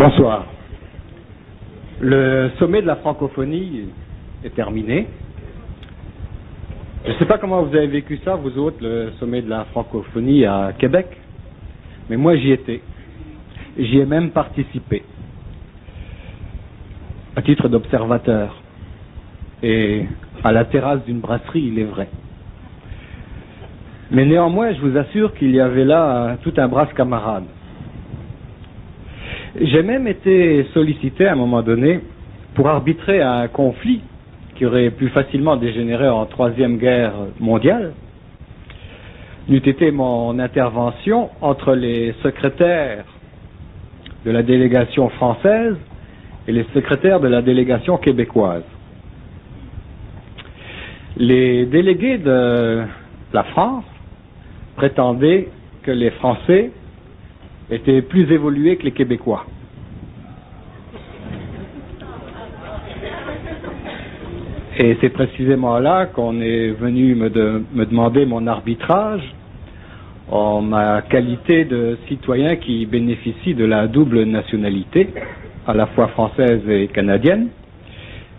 Bonsoir. Le sommet de la francophonie est terminé. Je ne sais pas comment vous avez vécu ça, vous autres, le sommet de la francophonie à Québec, mais moi j'y étais. J'y ai même participé, à titre d'observateur, et à la terrasse d'une brasserie, il est vrai. Mais néanmoins, je vous assure qu'il y avait là tout un brasse camarade. J'ai même été sollicité à un moment donné pour arbitrer un conflit qui aurait pu facilement dégénérer en Troisième Guerre mondiale. N'eût été mon intervention entre les secrétaires de la délégation française et les secrétaires de la délégation québécoise. Les délégués de la France prétendaient que les Français étaient plus évolués que les Québécois. Et c'est précisément là qu'on est venu me demander mon arbitrage en ma qualité de citoyen qui bénéficie de la double nationalité, à la fois française et canadienne,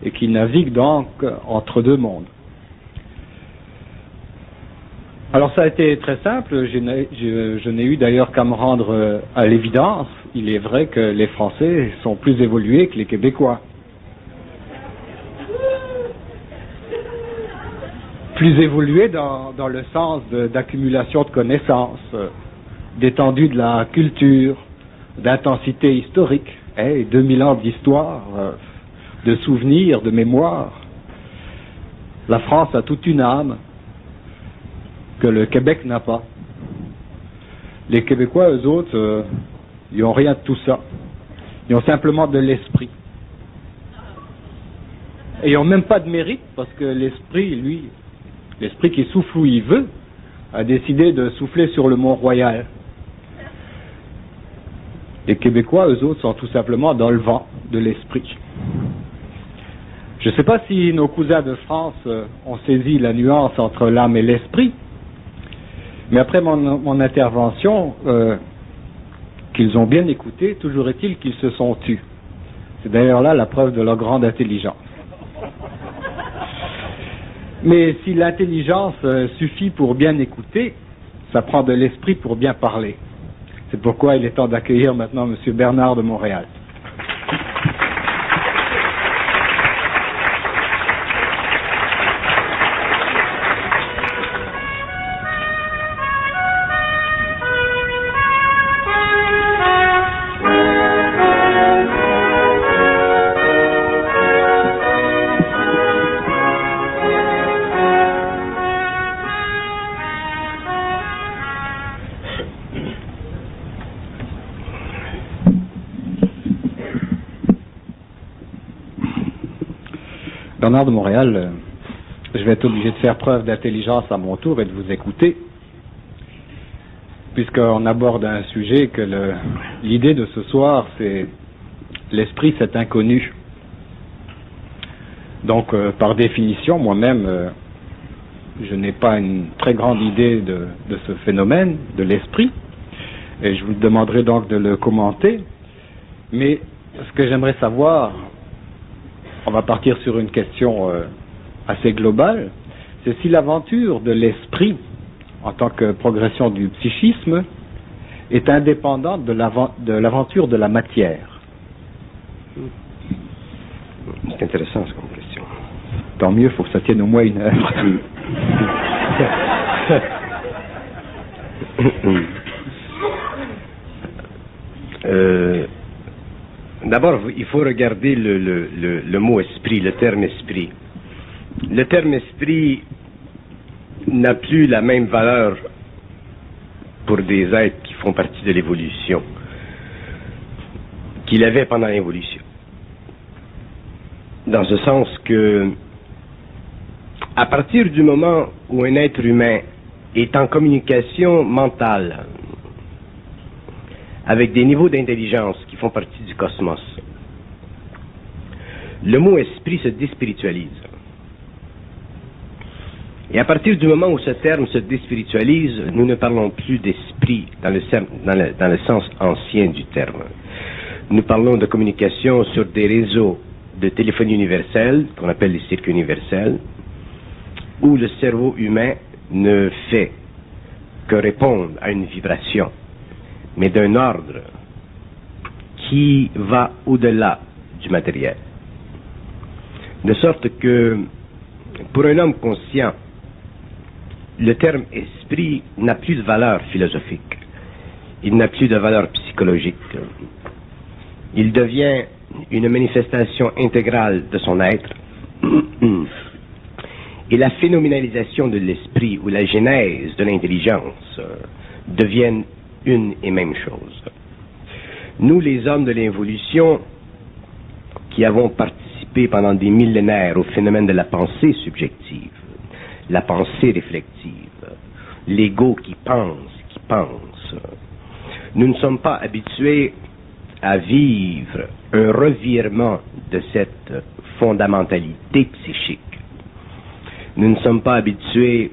et qui navigue donc entre deux mondes. Alors ça a été très simple, je n'ai eu d'ailleurs qu'à me rendre à l'évidence. Il est vrai que les Français sont plus évolués que les Québécois. Plus évolués dans le sens d'accumulation de connaissances, d'étendue de la culture, d'intensité historique, 2000 ans d'histoire, de souvenirs, de mémoire. La France a toute une âme que le Québec n'a pas. Les Québécois, eux autres, ils n'ont rien de tout ça. Ils ont simplement de l'esprit. Et ils n'ont même pas de mérite, parce que l'esprit, lui, l'esprit qui souffle où il veut, a décidé de souffler sur le Mont-Royal. Les Québécois, eux autres, sont tout simplement dans le vent de l'esprit. Je ne sais pas si nos cousins de France ont saisi la nuance entre l'âme et l'esprit, mais après mon intervention, qu'ils ont bien écouté, toujours est-il qu'ils se sont tus. C'est d'ailleurs là la preuve de leur grande intelligence. Mais si l'intelligence suffit pour bien écouter, ça prend de l'esprit pour bien parler. C'est pourquoi il est temps d'accueillir maintenant M. Bernard de Montréal. Bernard de Montréal, je vais être obligé de faire preuve d'intelligence à mon tour et de vous écouter, puisqu'on aborde un sujet que l'idée de ce soir, c'est l'esprit, c'est inconnu. Donc, par définition, moi-même, je n'ai pas une très grande idée de ce phénomène, de l'esprit, et je vous demanderai donc de le commenter. Mais ce que j'aimerais savoir, on va partir sur une question assez globale, c'est si l'aventure de l'esprit, en tant que progression du psychisme, est indépendante de l'aventure de la matière. C'est intéressant, cette question. Tant mieux, il faut que ça tienne au moins une heure. D'abord, il faut regarder le mot esprit, le terme esprit. Le terme esprit n'a plus la même valeur pour des êtres qui font partie de l'évolution qu'il avait pendant l'évolution. Dans ce sens que, à partir du moment où un être humain est en communication mentale avec des niveaux d'intelligence qui font partie du cosmos, le mot esprit se déspiritualise. Et à partir du moment où ce terme se déspiritualise, nous ne parlons plus d'esprit dans le sens ancien du terme. Nous parlons de communication sur des réseaux de téléphonie universelle, qu'on appelle les circuits universels, où le cerveau humain ne fait que répondre à une vibration, mais d'un ordre qui va au-delà du matériel. De sorte que, pour un homme conscient, le terme esprit n'a plus de valeur philosophique, il n'a plus de valeur psychologique. Il devient une manifestation intégrale de son être. Et la phénoménalisation de l'esprit ou la genèse de l'intelligence deviennent une et même chose. Nous, les hommes de l'évolution, qui avons participé pendant des millénaires au phénomène de la pensée subjective, la pensée réflexive, l'ego qui pense, nous ne sommes pas habitués à vivre un revirement de cette fondamentalité psychique. Nous ne sommes pas habitués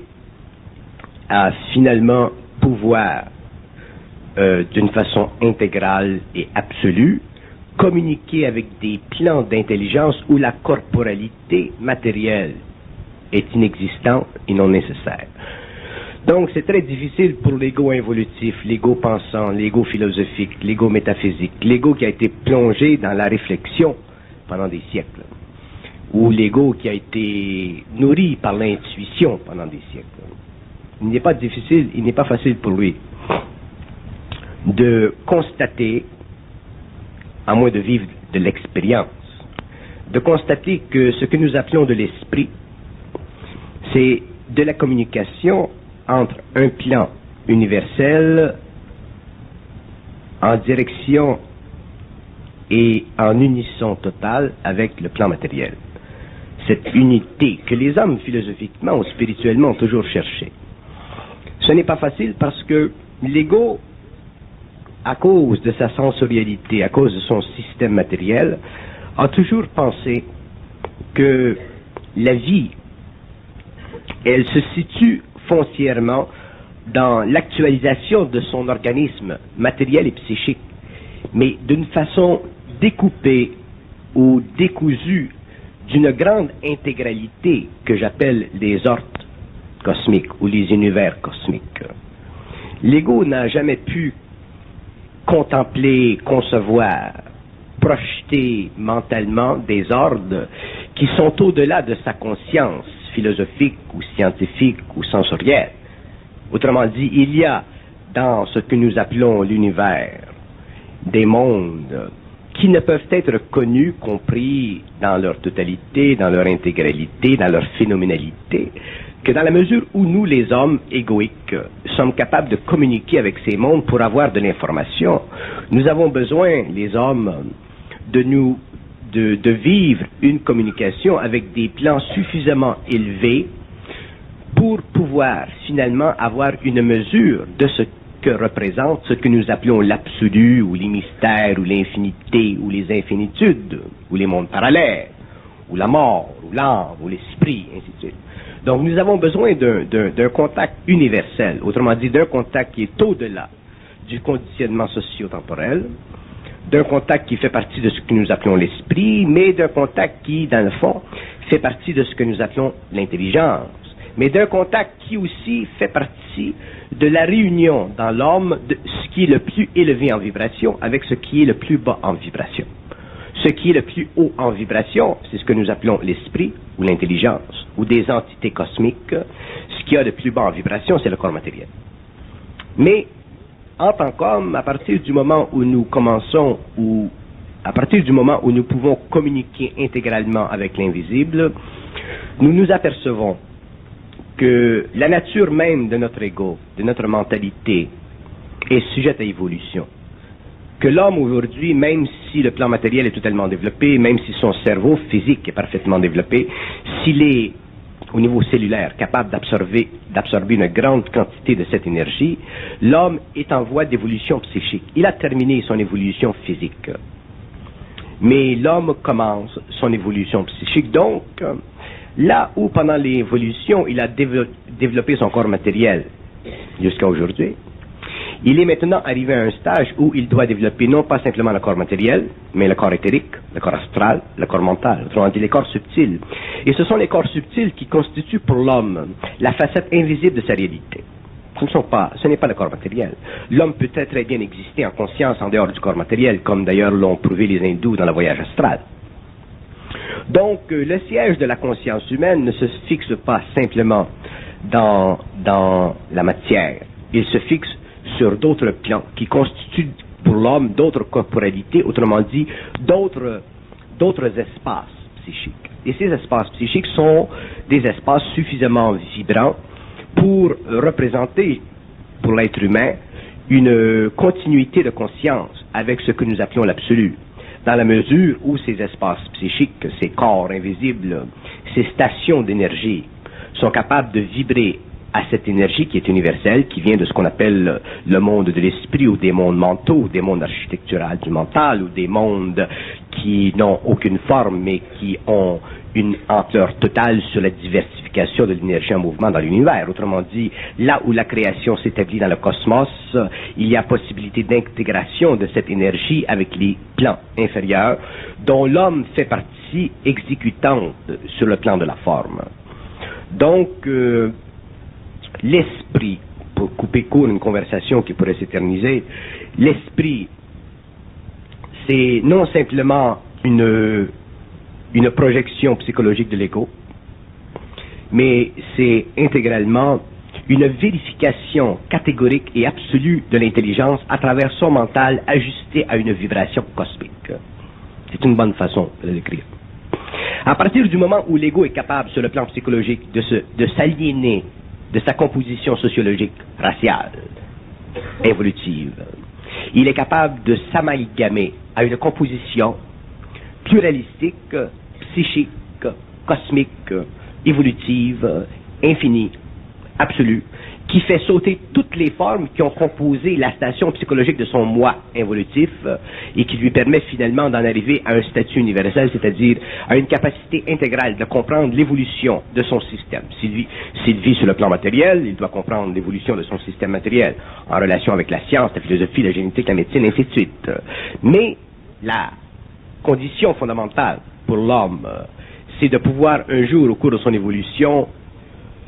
à finalement pouvoir, d'une façon intégrale et absolue, communiquer avec des plans d'intelligence où la corporalité matérielle est inexistante et non nécessaire. Donc c'est très difficile pour l'ego involutif, l'ego pensant, l'ego philosophique, l'ego métaphysique, l'ego qui a été plongé dans la réflexion pendant des siècles, ou l'ego qui a été nourri par l'intuition pendant des siècles. Il n'est pas facile pour lui de constater, à moins de vivre de l'expérience, de constater que ce que nous appelons de l'esprit, c'est de la communication entre un plan universel en direction et en unisson totale avec le plan matériel. Cette unité que les hommes philosophiquement ou spirituellement ont toujours cherchée. Ce n'est pas facile parce que l'ego, à cause de sa sensorialité, à cause de son système matériel, a toujours pensé que la vie, elle se situe foncièrement dans l'actualisation de son organisme matériel et psychique, mais d'une façon découpée ou décousue d'une grande intégralité que j'appelle les ordres cosmiques ou les univers cosmiques. L'ego n'a jamais pu contempler, concevoir, projeter mentalement des ordres qui sont au-delà de sa conscience philosophique ou scientifique ou sensorielle. Autrement dit, il y a dans ce que nous appelons l'univers des mondes qui ne peuvent être connus, compris dans leur totalité, dans leur intégralité, dans leur phénoménalité, que dans la mesure où nous, les hommes égoïques, sommes capables de communiquer avec ces mondes pour avoir de l'information, nous avons besoin, les hommes, de vivre une communication avec des plans suffisamment élevés pour pouvoir finalement avoir une mesure de ce que représente ce que nous appelons l'absolu, ou les mystères, ou l'infinité, ou les infinitudes, ou les mondes parallèles, ou la mort, ou l'âme, ou l'esprit, ainsi de suite. Donc nous avons besoin d'un contact universel, autrement dit d'un contact qui est au-delà du conditionnement socio-temporel, d'un contact qui fait partie de ce que nous appelons l'esprit, mais d'un contact qui, dans le fond, fait partie de ce que nous appelons l'intelligence, mais d'un contact qui aussi fait partie de la réunion dans l'homme de ce qui est le plus élevé en vibration avec ce qui est le plus bas en vibration. Ce qui est le plus haut en vibration, c'est ce que nous appelons l'esprit ou l'intelligence ou des entités cosmiques. Ce qui a le plus bas en vibration, c'est le corps matériel. Mais en tant qu'homme, à partir du moment où nous commençons, ou à partir du moment où nous pouvons communiquer intégralement avec l'invisible, nous nous apercevons que la nature même de notre ego, de notre mentalité, est sujette à évolution. Que l'homme aujourd'hui, même si le plan matériel est totalement développé, même si son cerveau physique est parfaitement développé, s'il est au niveau cellulaire capable d'absorber une grande quantité de cette énergie, l'homme est en voie d'évolution psychique. Il a terminé son évolution physique. Mais l'homme commence son évolution psychique. Donc, là où pendant l'évolution, il a développé son corps matériel jusqu'à aujourd'hui, Il est maintenant arrivé à un stage où il doit développer non pas simplement le corps matériel, mais le corps éthérique, le corps astral, le corps mental, autrement dit les corps subtils. Et ce sont les corps subtils qui constituent pour l'homme la facette invisible de sa réalité. Ce n'est pas le corps matériel. L'homme peut très bien exister en conscience en dehors du corps matériel, comme d'ailleurs l'ont prouvé les hindous dans le voyage astral. Donc, le siège de la conscience humaine ne se fixe pas simplement dans la matière. Il se fixe sur d'autres plans qui constituent pour l'homme d'autres corporalités, autrement dit, d'autres espaces psychiques. Et ces espaces psychiques sont des espaces suffisamment vibrants pour représenter, pour l'être humain, une continuité de conscience avec ce que nous appelons l'absolu, dans la mesure où ces espaces psychiques, ces corps invisibles, ces stations d'énergie sont capables de vibrer à cette énergie qui est universelle, qui vient de ce qu'on appelle le monde de l'esprit ou des mondes mentaux, des mondes architecturaux du mental ou des mondes qui n'ont aucune forme mais qui ont une ampleur totale sur la diversification de l'énergie en mouvement dans l'univers. Autrement dit, là où la création s'établit dans le cosmos, il y a possibilité d'intégration de cette énergie avec les plans inférieurs dont l'homme fait partie exécutante sur le plan de la forme. Donc, l'esprit, pour couper court une conversation qui pourrait s'éterniser, l'esprit, c'est non simplement une projection psychologique de l'ego, mais c'est intégralement une vérification catégorique et absolue de l'intelligence à travers son mental ajusté à une vibration cosmique. C'est une bonne façon de l'écrire. À partir du moment où l'ego est capable, sur le plan psychologique, de s'aliéner de sa composition sociologique, raciale, évolutive, il est capable de s'amalgamer à une composition pluralistique, psychique, cosmique, évolutive, infinie, absolue, qui fait sauter toutes les formes qui ont composé la station psychologique de son moi évolutif et qui lui permet finalement d'en arriver à un statut universel, c'est-à-dire à une capacité intégrale de comprendre l'évolution de son système. S'il vit sur le plan matériel, il doit comprendre l'évolution de son système matériel en relation avec la science, la philosophie, la génétique, la médecine, ainsi de suite. Mais la condition fondamentale pour l'homme, c'est de pouvoir un jour, au cours de son évolution,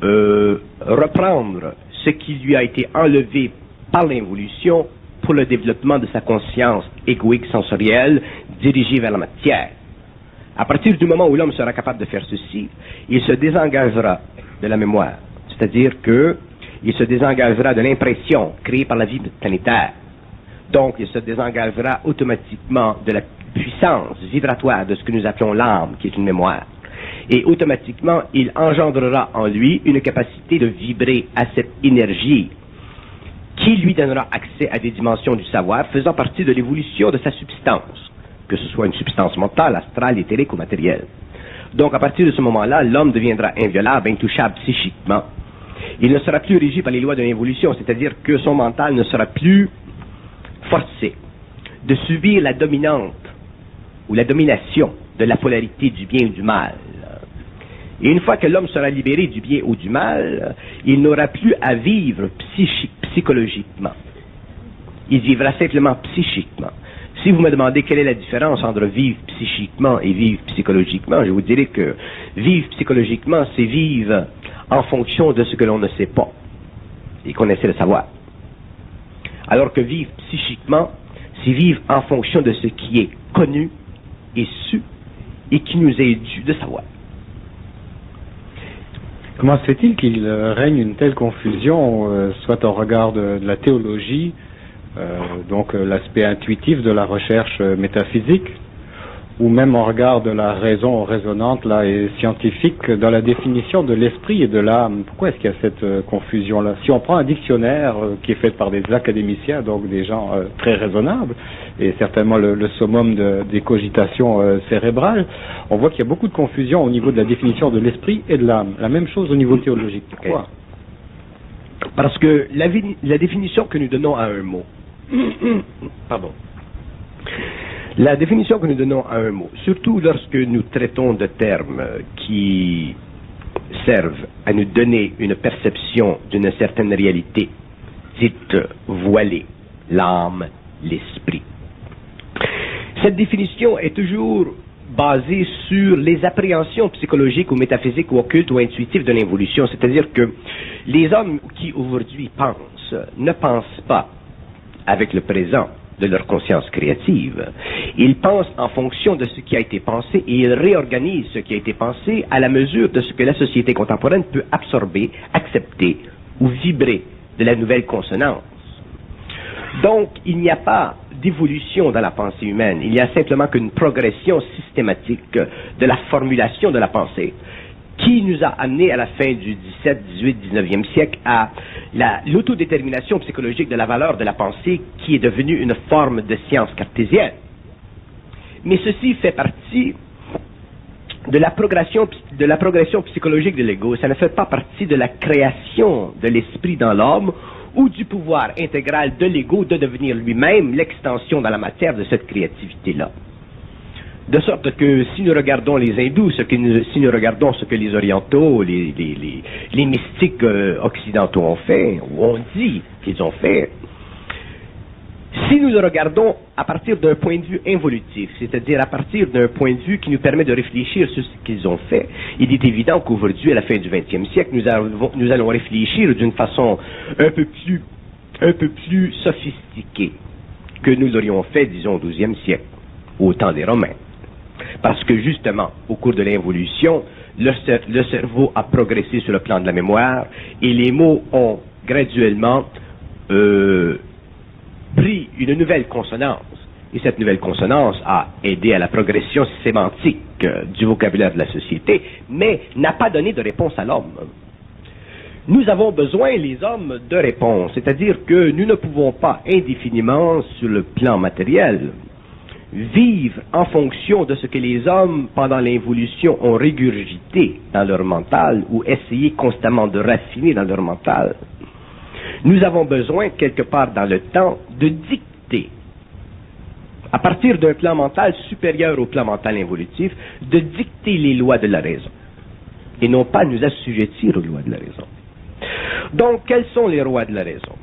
reprendre ce qui lui a été enlevé par l'évolution pour le développement de sa conscience égoïque sensorielle dirigée vers la matière. À partir du moment où l'homme sera capable de faire ceci, il se désengagera de la mémoire, c'est-à-dire que il se désengagera de l'impression créée par la vie planétaire. Donc, il se désengagera automatiquement de la puissance vibratoire de ce que nous appelons l'âme, qui est une mémoire. Et automatiquement, il engendrera en lui une capacité de vibrer à cette énergie qui lui donnera accès à des dimensions du savoir faisant partie de l'évolution de sa substance, que ce soit une substance mentale, astrale, éthérique ou matérielle. Donc, à partir de ce moment-là, l'homme deviendra inviolable, intouchable psychiquement. Il ne sera plus régi par les lois de l'évolution, c'est-à-dire que son mental ne sera plus forcé de subir la dominante ou la domination de la polarité du bien ou du mal. Et une fois que l'homme sera libéré du bien ou du mal, il n'aura plus à vivre psychologiquement. Il vivra simplement psychiquement. Si vous me demandez quelle est la différence entre vivre psychiquement et vivre psychologiquement, je vous dirai que vivre psychologiquement, c'est vivre en fonction de ce que l'on ne sait pas et qu'on essaie de savoir. Alors que vivre psychiquement, c'est vivre en fonction de ce qui est connu et su et qui nous est dû de savoir. Comment se fait-il qu'il règne une telle confusion, soit au regard de la théologie, donc l'aspect intuitif de la recherche métaphysique, ou même en regard de la raison raisonnante là, et scientifique dans la définition de l'esprit et de l'âme? Pourquoi est-ce qu'il y a cette confusion-là? Si on prend un dictionnaire qui est fait par des académiciens, donc des gens très raisonnables, et certainement le summum des cogitations cérébrales, on voit qu'il y a beaucoup de confusion au niveau de la définition de l'esprit et de l'âme. La même chose au niveau théologique. Pourquoi? Parce que la définition que nous donnons à un mot, pardon, la définition que nous donnons à un mot, surtout lorsque nous traitons de termes qui servent à nous donner une perception d'une certaine réalité dite voilée, l'âme, l'esprit. Cette définition est toujours basée sur les appréhensions psychologiques ou métaphysiques ou occultes ou intuitives de l'évolution, c'est-à-dire que les hommes qui aujourd'hui pensent ne pensent pas avec le présent de leur conscience créative. Ils pensent en fonction de ce qui a été pensé et ils réorganisent ce qui a été pensé à la mesure de ce que la société contemporaine peut absorber, accepter ou vibrer de la nouvelle consonance. Donc, il n'y a pas d'évolution dans la pensée humaine, il y a simplement qu'une progression systématique de la formulation de la pensée qui nous a amené à la fin du 17, 18, 19e siècle à l'autodétermination psychologique de la valeur de la pensée qui est devenue une forme de science cartésienne. Mais ceci fait partie de la progression psychologique de l'ego, ça ne fait pas partie de la création de l'esprit dans l'homme ou du pouvoir intégral de l'ego de devenir lui-même l'extension dans la matière de cette créativité-là. De sorte que si nous regardons les hindous, si nous regardons ce que les orientaux, les mystiques occidentaux ont fait, ou ont dit qu'ils ont fait, si nous le regardons à partir d'un point de vue involutif, c'est-à-dire à partir d'un point de vue qui nous permet de réfléchir sur ce qu'ils ont fait, il est évident qu'aujourd'hui, à la fin du XXe siècle, nous allons réfléchir d'une façon un peu plus sophistiquée que nous l'aurions fait, disons, au XIIe siècle, au temps des Romains. Parce que justement, au cours de l'évolution, le cerveau a progressé sur le plan de la mémoire et les mots ont graduellement pris une nouvelle consonance. Et cette nouvelle consonance a aidé à la progression sémantique du vocabulaire de la société, mais n'a pas donné de réponse à l'homme. Nous avons besoin, les hommes, de réponses, c'est-à-dire que nous ne pouvons pas indéfiniment, sur le plan matériel, vivre en fonction de ce que les hommes, pendant l'évolution, ont régurgité dans leur mental ou essayé constamment de raffiner dans leur mental. Nous avons besoin, quelque part dans le temps, de dicter, à partir d'un plan mental supérieur au plan mental involutif, de dicter les lois de la raison, et non pas nous assujettir aux lois de la raison. Donc, quelles sont les lois de la raison?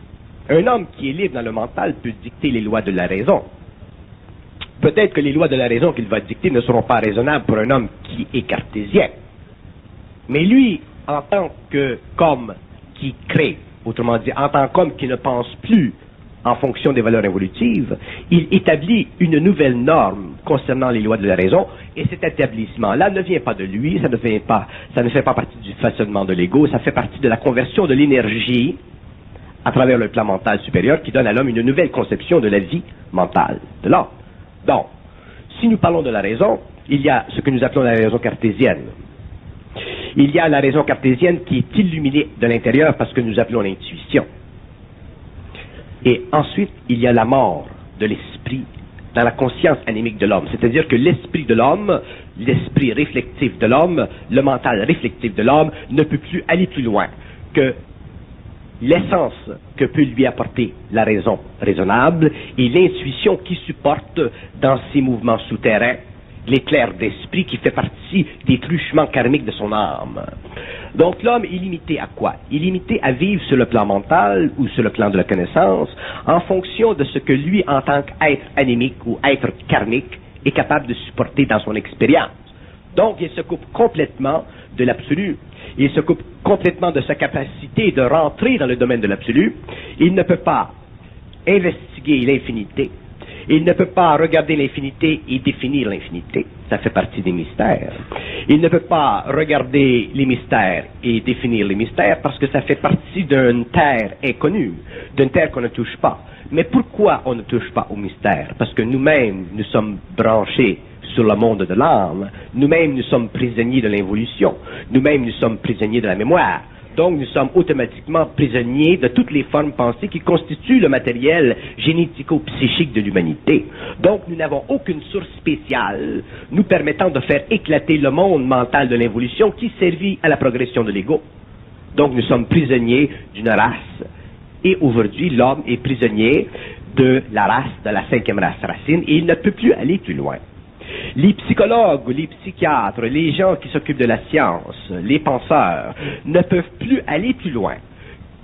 Un homme qui est libre dans le mental peut dicter les lois de la raison. Peut-être que les lois de la raison qu'il va dicter ne seront pas raisonnables pour un homme qui est cartésien. Mais lui, en tant qu'homme qui crée, autrement dit, en tant qu'homme qui ne pense plus en fonction des valeurs évolutives, il établit une nouvelle norme concernant les lois de la raison, et cet établissement-là ne vient pas de lui, ça ne fait pas partie du façonnement de l'ego, ça fait partie de la conversion de l'énergie à travers le plan mental supérieur qui donne à l'homme une nouvelle conception de la vie mentale de l'homme. Donc, si nous parlons de la raison, il y a ce que nous appelons la raison cartésienne. Il y a la raison cartésienne qui est illuminée de l'intérieur parce que nous appelons l'intuition. Et ensuite, il y a la mort de l'esprit dans la conscience anémique de l'homme. C'est-à-dire que l'esprit de l'homme, l'esprit réflectif de l'homme, le mental réflectif de l'homme ne peut plus aller plus loin que l'essence que peut lui apporter la raison raisonnable et l'intuition qui supporte dans ses mouvements souterrains l'éclair d'esprit qui fait partie des truchements karmiques de son âme. Donc l'homme est limité à quoi? Il est limité à vivre sur le plan mental ou sur le plan de la connaissance en fonction de ce que lui, en tant qu'être anémique ou être karmique, est capable de supporter dans son expérience. Donc il se coupe complètement de l'absolu. Il se coupe complètement de sa capacité de rentrer dans le domaine de l'absolu. Il ne peut pas investiguer l'infinité. Il ne peut pas regarder l'infinité et définir l'infinité. Ça fait partie des mystères. Il ne peut pas regarder les mystères et définir les mystères parce que ça fait partie d'une terre inconnue, d'une terre qu'on ne touche pas. Mais pourquoi on ne touche pas aux mystères? Parce que nous-mêmes, nous sommes branchés sur le monde de l'âme. Nous-mêmes, nous sommes prisonniers de l'involution. Nous-mêmes, nous sommes prisonniers de la mémoire. Donc, nous sommes automatiquement prisonniers de toutes les formes pensées qui constituent le matériel génético-psychique de l'humanité. Donc, nous n'avons aucune source spéciale nous permettant de faire éclater le monde mental de l'involution qui servit à la progression de l'ego. Donc, nous sommes prisonniers d'une race. Et aujourd'hui, l'homme est prisonnier de la race, de la 5e race racine, et il ne peut plus aller plus loin. Les psychologues, les psychiatres, les gens qui s'occupent de la science, les penseurs, ne peuvent plus aller plus loin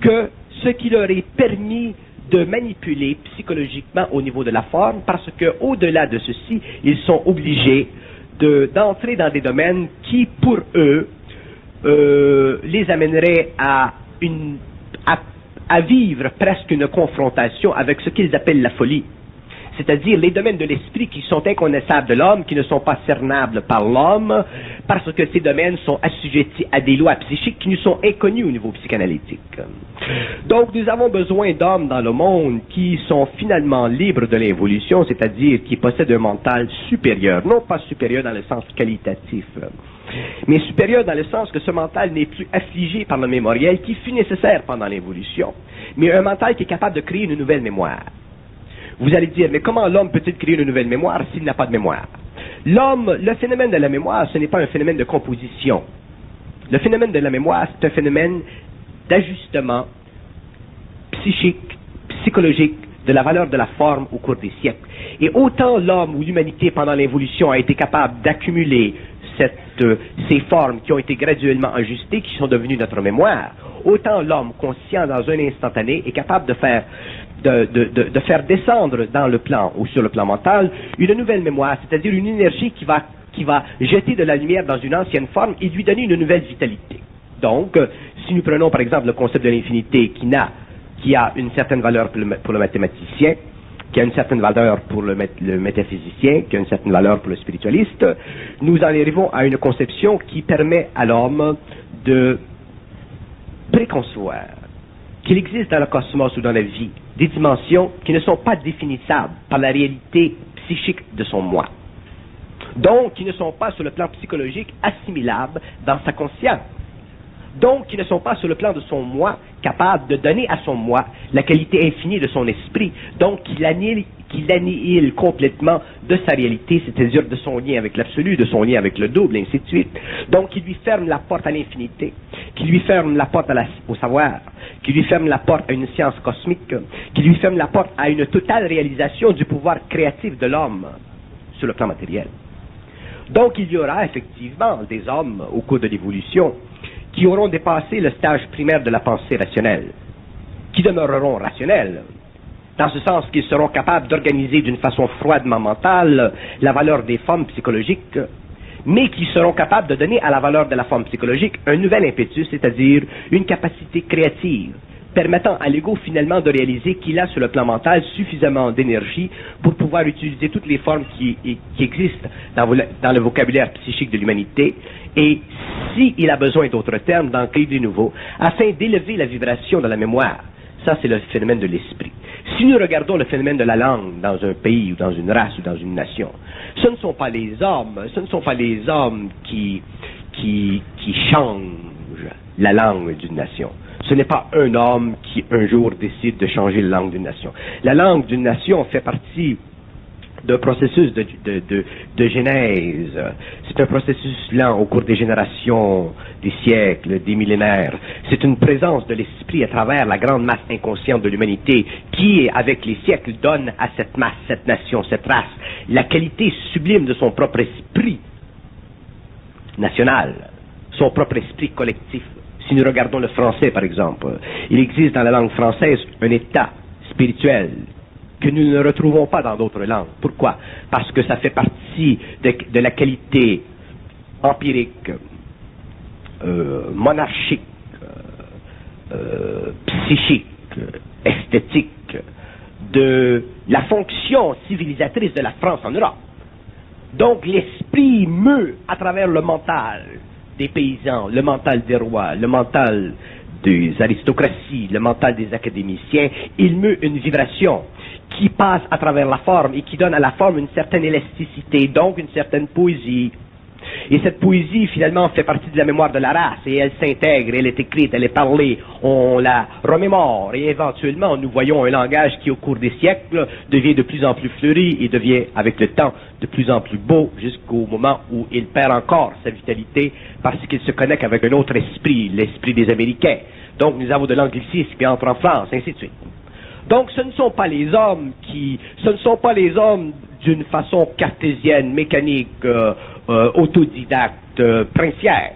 que ce qui leur est permis de manipuler psychologiquement au niveau de la forme, parce que au-delà de ceci, ils sont obligés d'entrer dans des domaines qui, pour eux, les amèneraient à vivre presque une confrontation avec ce qu'ils appellent la folie. C'est-à-dire les domaines de l'esprit qui sont inconnaissables de l'homme, qui ne sont pas cernables par l'homme, parce que ces domaines sont assujettis à des lois psychiques qui nous sont inconnues au niveau psychanalytique. Donc nous avons besoin d'hommes dans le monde qui sont finalement libres de l'évolution, c'est-à-dire qui possèdent un mental supérieur, non pas supérieur dans le sens qualitatif, mais supérieur dans le sens que ce mental n'est plus affligé par le mémoriel qui fut nécessaire pendant l'évolution, mais un mental qui est capable de créer une nouvelle mémoire. Vous allez dire, mais comment l'homme peut-il créer une nouvelle mémoire s'il n'a pas de mémoire? Le phénomène de la mémoire, ce n'est pas un phénomène de composition. Le phénomène de la mémoire, c'est un phénomène d'ajustement psychique, psychologique, de la valeur de la forme au cours des siècles. Et autant l'homme ou l'humanité pendant l'évolution a été capable d'accumuler ces formes qui ont été graduellement ajustées, qui sont devenues notre mémoire, autant l'homme conscient dans un instantané est capable de faire descendre dans le plan ou sur le plan mental une nouvelle mémoire, c'est-à-dire une énergie qui va jeter de la lumière dans une ancienne forme et lui donner une nouvelle vitalité. Donc, si nous prenons par exemple le concept de l'infinité qui a une certaine valeur pour le mathématicien, qui a une certaine valeur pour le métaphysicien, qui a une certaine valeur pour le spiritualiste, nous en arrivons à une conception qui permet à l'homme de préconcevoir qu'il existe dans le cosmos ou dans la vie des dimensions qui ne sont pas définissables par la réalité psychique de son moi. Donc, qui ne sont pas sur le plan psychologique assimilables dans sa conscience. Donc, qui ne sont pas sur le plan de son moi capables de donner à son moi la qualité infinie de son esprit. Donc, qui l'annihile complètement de sa réalité, c'est-à-dire de son lien avec l'absolu, de son lien avec le double, et ainsi de suite. Donc, qui lui ferme la porte à l'infinité, qui lui ferme la porte au savoir, qui lui ferme la porte à une science cosmique, qui lui ferme la porte à une totale réalisation du pouvoir créatif de l'homme sur le plan matériel. Donc, il y aura effectivement des hommes au cours de l'évolution qui auront dépassé le stage primaire de la pensée rationnelle, qui demeureront rationnels, dans ce sens qu'ils seront capables d'organiser d'une façon froidement mentale la valeur des formes psychologiques, mais qui seront capables de donner à la valeur de la forme psychologique un nouvel impétus, c'est-à-dire une capacité créative, permettant à l'ego finalement de réaliser qu'il a sur le plan mental suffisamment d'énergie pour pouvoir utiliser toutes les formes qui existent dans le vocabulaire psychique de l'humanité, et s'il a besoin d'autres termes, d'en créer de nouveaux, afin d'élever la vibration de la mémoire. Ça, c'est le phénomène de l'esprit. Si nous regardons le phénomène de la langue dans un pays ou dans une race ou dans une nation, ce ne sont pas les hommes qui changent la langue d'une nation. Ce n'est pas un homme qui un jour décide de changer la langue d'une nation. La langue d'une nation fait partie d'un processus de genèse. C'est un processus lent au cours des générations, des siècles, des millénaires. C'est une présence de l'esprit à travers la grande masse inconsciente de l'humanité qui, avec les siècles, donne à cette masse, cette nation, cette race, la qualité sublime de son propre esprit national, son propre esprit collectif. Si nous regardons le français, par exemple, il existe dans la langue française un état spirituel que nous ne retrouvons pas dans d'autres langues. Pourquoi? Parce que ça fait partie de la qualité empirique, monarchique, psychique, esthétique, de la fonction civilisatrice de la France en Europe. Donc l'esprit meut à travers le mental des paysans, le mental des rois, le mental des aristocraties, le mental des académiciens, il meut une vibration qui passe à travers la forme et qui donne à la forme une certaine élasticité, donc une certaine poésie. Et cette poésie, finalement, fait partie de la mémoire de la race, et elle s'intègre, elle est écrite, elle est parlée, on la remémore, et éventuellement, nous voyons un langage qui, au cours des siècles, devient de plus en plus fleuri, et devient, avec le temps, de plus en plus beau, jusqu'au moment où il perd encore sa vitalité, parce qu'il se connecte avec un autre esprit, l'esprit des Américains. Donc, nous avons de l'anglicisme qui entre en France, ainsi de suite. Donc, ce ne sont pas les hommes d'une façon cartésienne, mécanique, autodidacte, princière,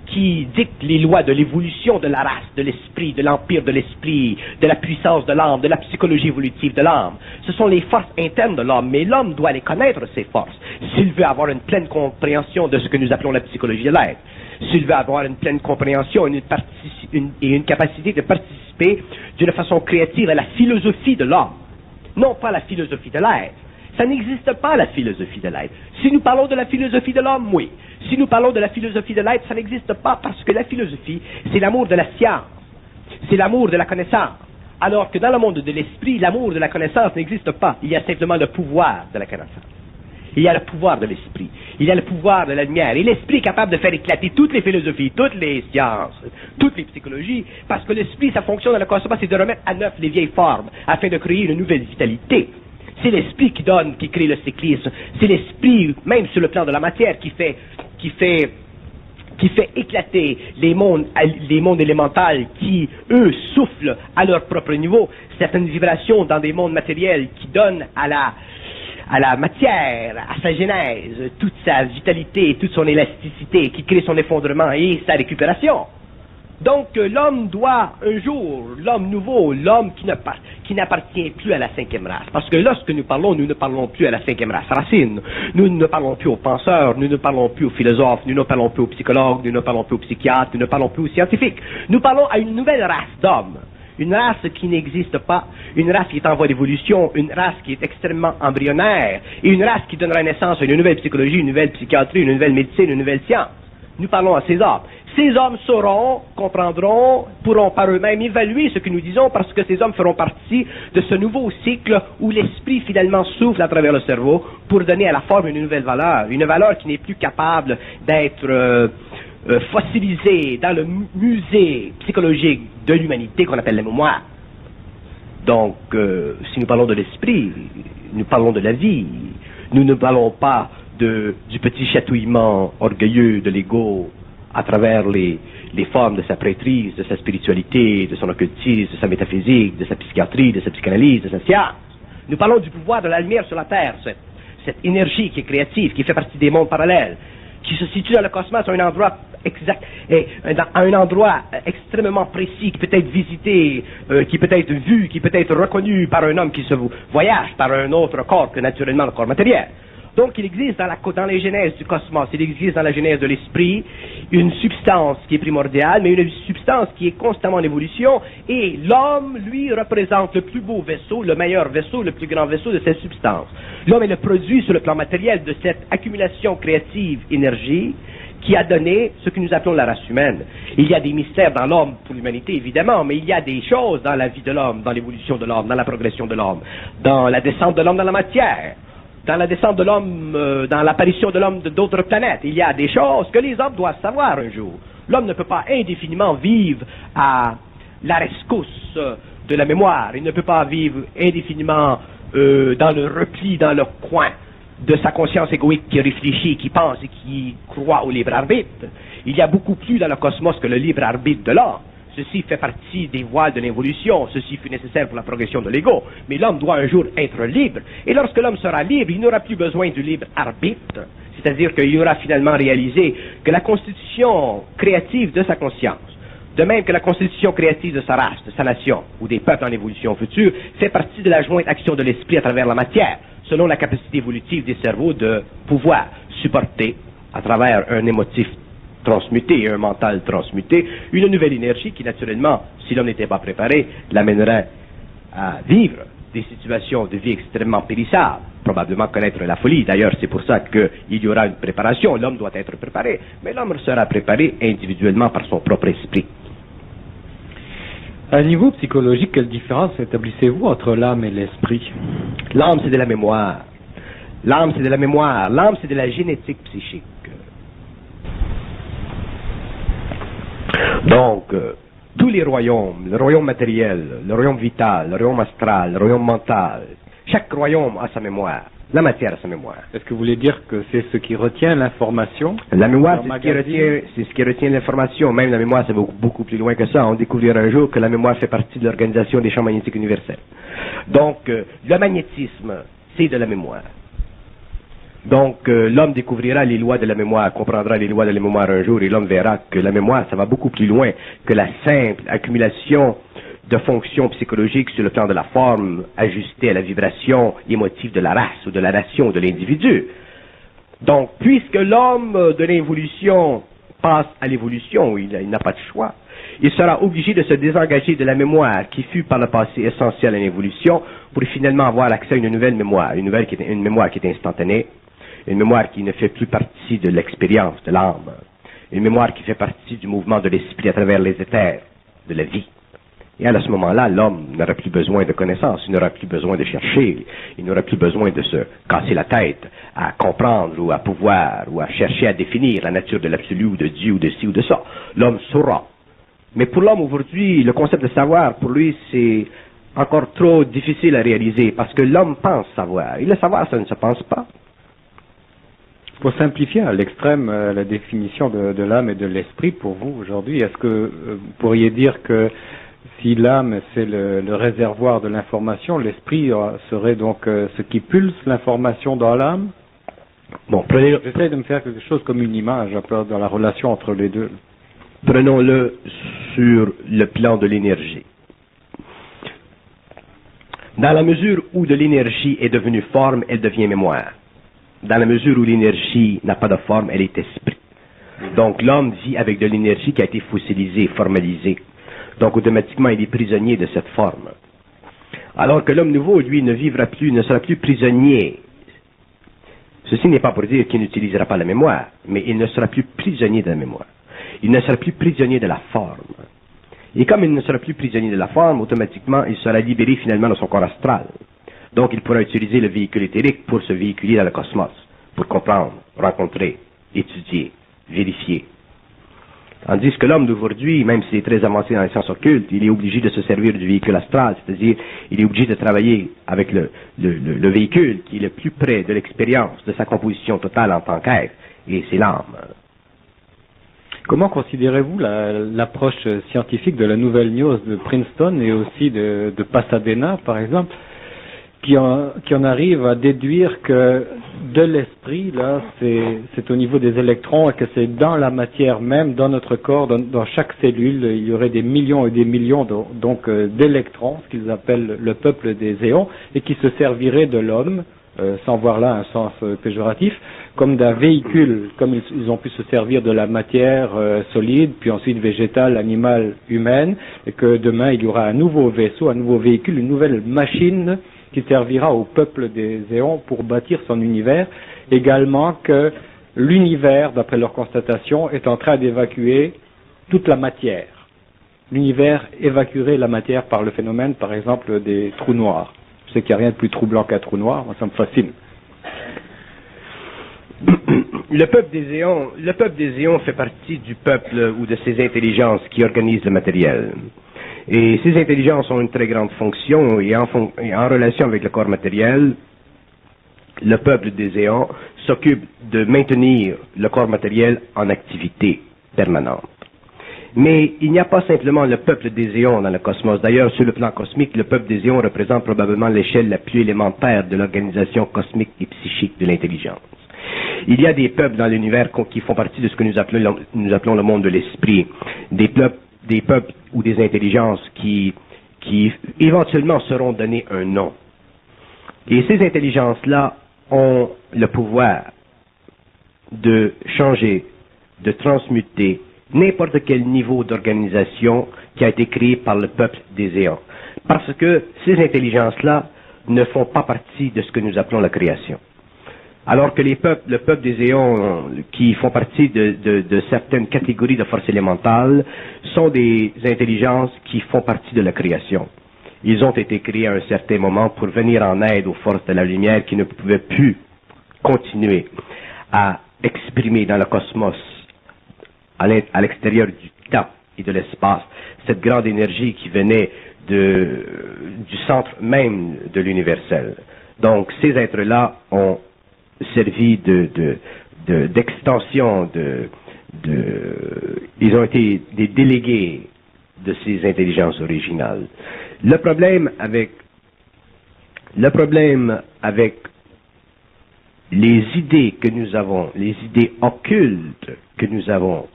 qui dicte les lois de l'évolution de la race, de l'esprit, de l'empire de l'esprit, de la puissance de l'âme, de la psychologie évolutive de l'âme. Ce sont les forces internes de l'homme, mais l'homme doit les connaître, ces forces, s'il veut avoir une pleine compréhension de ce que nous appelons la psychologie de l'être, s'il veut avoir une pleine compréhension et une capacité de participer d'une façon créative à la philosophie de l'homme, non pas la philosophie de l'être. Ça n'existe pas, la philosophie de l'être. Si nous parlons de la philosophie de l'homme, oui. Si nous parlons de la philosophie de l'être, ça n'existe pas parce que la philosophie, c'est l'amour de la science. C'est l'amour de la connaissance. Alors que dans le monde de l'esprit, l'amour de la connaissance n'existe pas. Il y a simplement le pouvoir de la connaissance. Il y a le pouvoir de l'esprit. Il y a le pouvoir de la lumière. Et l'esprit est capable de faire éclater toutes les philosophies, toutes les sciences, toutes les psychologies, parce que l'esprit, sa fonction dans le cosmos, c'est de remettre à neuf les vieilles formes, afin de créer une nouvelle vitalité. C'est l'esprit qui donne, qui crée le cyclisme. C'est l'esprit, même sur le plan de la matière, qui fait éclater les mondes élémentaux qui, eux, soufflent à leur propre niveau certaines vibrations dans des mondes matériels qui donnent à la matière, à sa genèse, toute sa vitalité, toute son élasticité, qui crée son effondrement et sa récupération. Donc, l'homme doit un jour, l'homme nouveau, l'homme qui n'appartient plus à la cinquième race. Parce que lorsque nous ne parlons plus à la cinquième race racine. Nous ne parlons plus aux penseurs, nous ne parlons plus aux philosophes, nous ne parlons plus aux psychologues, nous ne parlons plus aux psychiatres, nous ne parlons plus aux scientifiques. Nous parlons à une nouvelle race d'hommes. Une race qui n'existe pas, une race qui est en voie d'évolution, une race qui est extrêmement embryonnaire, et une race qui donnera naissance à une nouvelle psychologie, une nouvelle psychiatrie, une nouvelle médecine, une nouvelle science. Nous parlons à ces hommes. Ces hommes sauront, comprendront, pourront par eux-mêmes évaluer ce que nous disons parce que ces hommes feront partie de ce nouveau cycle où l'esprit finalement souffle à travers le cerveau pour donner à la forme une nouvelle valeur. Une valeur qui n'est plus capable d'être fossilisée dans le musée psychologique de l'humanité qu'on appelle la mémoire. Donc, si nous parlons de l'esprit, nous parlons de la vie. Nous ne parlons pas du petit chatouillement orgueilleux de l'ego à travers les formes de sa prêtrise, de sa spiritualité, de son occultisme, de sa métaphysique, de sa psychiatrie, de sa psychanalyse, de sa science. Nous parlons du pouvoir de la lumière sur la Terre, cette énergie qui est créative, qui fait partie des mondes parallèles, qui se situe dans le cosmos à un endroit exact, à un endroit extrêmement précis, qui peut être visité, qui peut être vu, qui peut être reconnu par un homme qui se voyage par un autre corps que naturellement le corps matériel. Donc, il existe dans les genèses du cosmos, il existe dans la genèse de l'esprit une substance qui est primordiale, mais une substance qui est constamment en évolution, et l'homme, lui, représente le plus beau vaisseau, le meilleur vaisseau, le plus grand vaisseau de cette substance. L'homme est le produit sur le plan matériel de cette accumulation créative énergie qui a donné ce que nous appelons la race humaine. Il y a des mystères dans l'homme pour l'humanité, évidemment, mais il y a des choses dans la vie de l'homme, dans l'évolution de l'homme, dans la progression de l'homme, dans la descente de l'homme dans la matière, dans la descente de l'homme, dans l'apparition de l'homme d'autres planètes. Il y a des choses que les hommes doivent savoir un jour. L'homme ne peut pas indéfiniment vivre à la rescousse de la mémoire. Il ne peut pas vivre indéfiniment dans le repli, dans le coin de sa conscience égoïque qui réfléchit, qui pense et qui croit au libre arbitre. Il y a beaucoup plus dans le cosmos que le libre arbitre de l'homme. Ceci fait partie des voies de l'évolution, ceci fut nécessaire pour la progression de l'ego. Mais l'homme doit un jour être libre. Et lorsque l'homme sera libre, il n'aura plus besoin du libre arbitre. C'est-à-dire qu'il aura finalement réalisé que la constitution créative de sa conscience, de même que la constitution créative de sa race, de sa nation, ou des peuples en évolution future, fait partie de la jointe action de l'esprit à travers la matière, selon la capacité évolutive des cerveaux de pouvoir supporter, à travers un émotif transmuté et un mental transmuté, une nouvelle énergie qui, naturellement, si l'homme n'était pas préparé, l'amènerait à vivre des situations de vie extrêmement périssables, probablement connaître la folie. D'ailleurs, c'est pour ça qu'il y aura une préparation. L'homme doit être préparé, mais l'homme sera préparé individuellement par son propre esprit. À un niveau psychologique, quelle différence établissez-vous entre l'âme et l'esprit? L'âme, c'est de la mémoire. L'âme, c'est de la mémoire. L'âme, c'est de la génétique psychique. Donc, tous les royaumes, le royaume matériel, le royaume vital, le royaume astral, le royaume mental, chaque royaume a sa mémoire. La matière a sa mémoire. Est-ce que vous voulez dire que c'est ce qui retient l'information? La mémoire, c'est ce qui retient l'information. Même la mémoire, ça va beaucoup plus loin que ça. On découvrira un jour que la mémoire fait partie de l'organisation des champs magnétiques universels. Donc, le magnétisme, c'est de la mémoire. Donc, l'homme découvrira les lois de la mémoire, comprendra les lois de la mémoire un jour, et l'homme verra que la mémoire, ça va beaucoup plus loin que la simple accumulation de fonctions psychologiques sur le plan de la forme, ajustées à la vibration émotive de la race ou de la nation ou de l'individu. Donc, puisque l'homme de l'évolution passe à l'évolution, il n'a pas de choix, il sera obligé de se désengager de la mémoire qui fut par le passé essentielle à l'évolution pour finalement avoir accès à une nouvelle mémoire, une mémoire qui est instantanée, une mémoire qui ne fait plus partie de l'expérience de l'âme, une mémoire qui fait partie du mouvement de l'esprit à travers les éthers de la vie. Et à ce moment-là, l'homme n'aura plus besoin de connaissances, il n'aura plus besoin de chercher, il n'aura plus besoin de se casser la tête à comprendre ou à pouvoir ou à chercher à définir la nature de l'absolu ou de Dieu ou de ci ou de ça. L'homme saura. Mais pour l'homme aujourd'hui, le concept de savoir, pour lui, c'est encore trop difficile à réaliser parce que l'homme pense savoir. Et le savoir, ça ne se pense pas. Pour simplifier à l'extrême la définition de l'âme et de l'esprit pour vous aujourd'hui, est-ce que vous pourriez dire que si l'âme c'est le réservoir de l'information, l'esprit serait donc ce qui pulse l'information dans l'âme? Bon, j'essaie de me faire quelque chose comme une image un peu dans la relation entre les deux. Prenons-le sur le plan de l'énergie. Dans la mesure où de l'énergie est devenue forme, elle devient mémoire. Dans la mesure où l'énergie n'a pas de forme, elle est esprit. Donc l'homme vit avec de l'énergie qui a été fossilisée, formalisée. Donc automatiquement, il est prisonnier de cette forme. Alors que l'homme nouveau, lui, ne sera plus prisonnier. Ceci n'est pas pour dire qu'il n'utilisera pas la mémoire, mais il ne sera plus prisonnier de la mémoire. Il ne sera plus prisonnier de la forme. Et comme il ne sera plus prisonnier de la forme, automatiquement, il sera libéré finalement de son corps astral. Donc il pourra utiliser le véhicule éthérique pour se véhiculer dans le cosmos, pour comprendre, rencontrer, étudier, vérifier. Tandis que l'homme d'aujourd'hui, même s'il est très avancé dans les sciences occultes, il est obligé de se servir du véhicule astral, c'est-à-dire il est obligé de travailler avec le véhicule qui est le plus près de l'expérience de sa composition totale en tant qu'être, et c'est l'âme. Comment considérez-vous l'approche scientifique de la nouvelle gnose de Princeton et aussi de Pasadena, par exemple, qui en arrive à déduire que de l'esprit, là, c'est au niveau des électrons et que c'est dans la matière même, dans notre corps, dans chaque cellule, il y aurait des millions et des millions donc d'électrons, ce qu'ils appellent le peuple des éons, et qui se serviraient de l'homme, sans voir là un sens péjoratif, comme d'un véhicule, comme ils ont pu se servir de la matière solide, puis ensuite végétale, animale, humaine, et que demain il y aura un nouveau vaisseau, un nouveau véhicule, une nouvelle machine qui servira au peuple des éons pour bâtir son univers. Également que l'univers, d'après leur constatation, est en train d'évacuer toute la matière. L'univers évacuerait la matière par le phénomène, par exemple, des trous noirs. Je sais qu'il n'y a rien de plus troublant qu'un trou noir, moi ça me fascine. Le peuple des éons fait partie du peuple ou de ces intelligences qui organisent le matériel. Et ces intelligences ont une très grande fonction et en relation avec le corps matériel, le peuple des éons s'occupe de maintenir le corps matériel en activité permanente. Mais il n'y a pas simplement le peuple des éons dans le cosmos. D'ailleurs, sur le plan cosmique, le peuple des éons représente probablement l'échelle la plus élémentaire de l'organisation cosmique et psychique de l'intelligence. Il y a des peuples dans l'univers qui font partie de ce que nous appelons le monde de l'esprit, des peuples ou des intelligences qui éventuellement seront donnés un nom. Et ces intelligences-là ont le pouvoir de changer, de transmuter n'importe quel niveau d'organisation qui a été créé par le peuple des éons. Parce que ces intelligences-là ne font pas partie de ce que nous appelons la création. Alors que le peuple des éons qui font partie de certaines catégories de forces élémentales sont des intelligences qui font partie de la création. Ils ont été créés à un certain moment pour venir en aide aux forces de la lumière qui ne pouvaient plus continuer à exprimer dans le cosmos, à l'extérieur du temps et de l'espace, cette grande énergie qui venait du centre même de l'universel. Donc ces êtres-là ont servi d'extension, ils ont été des délégués de ces intelligences originales. Le problème avec les idées que nous avons, les idées occultes que nous avons,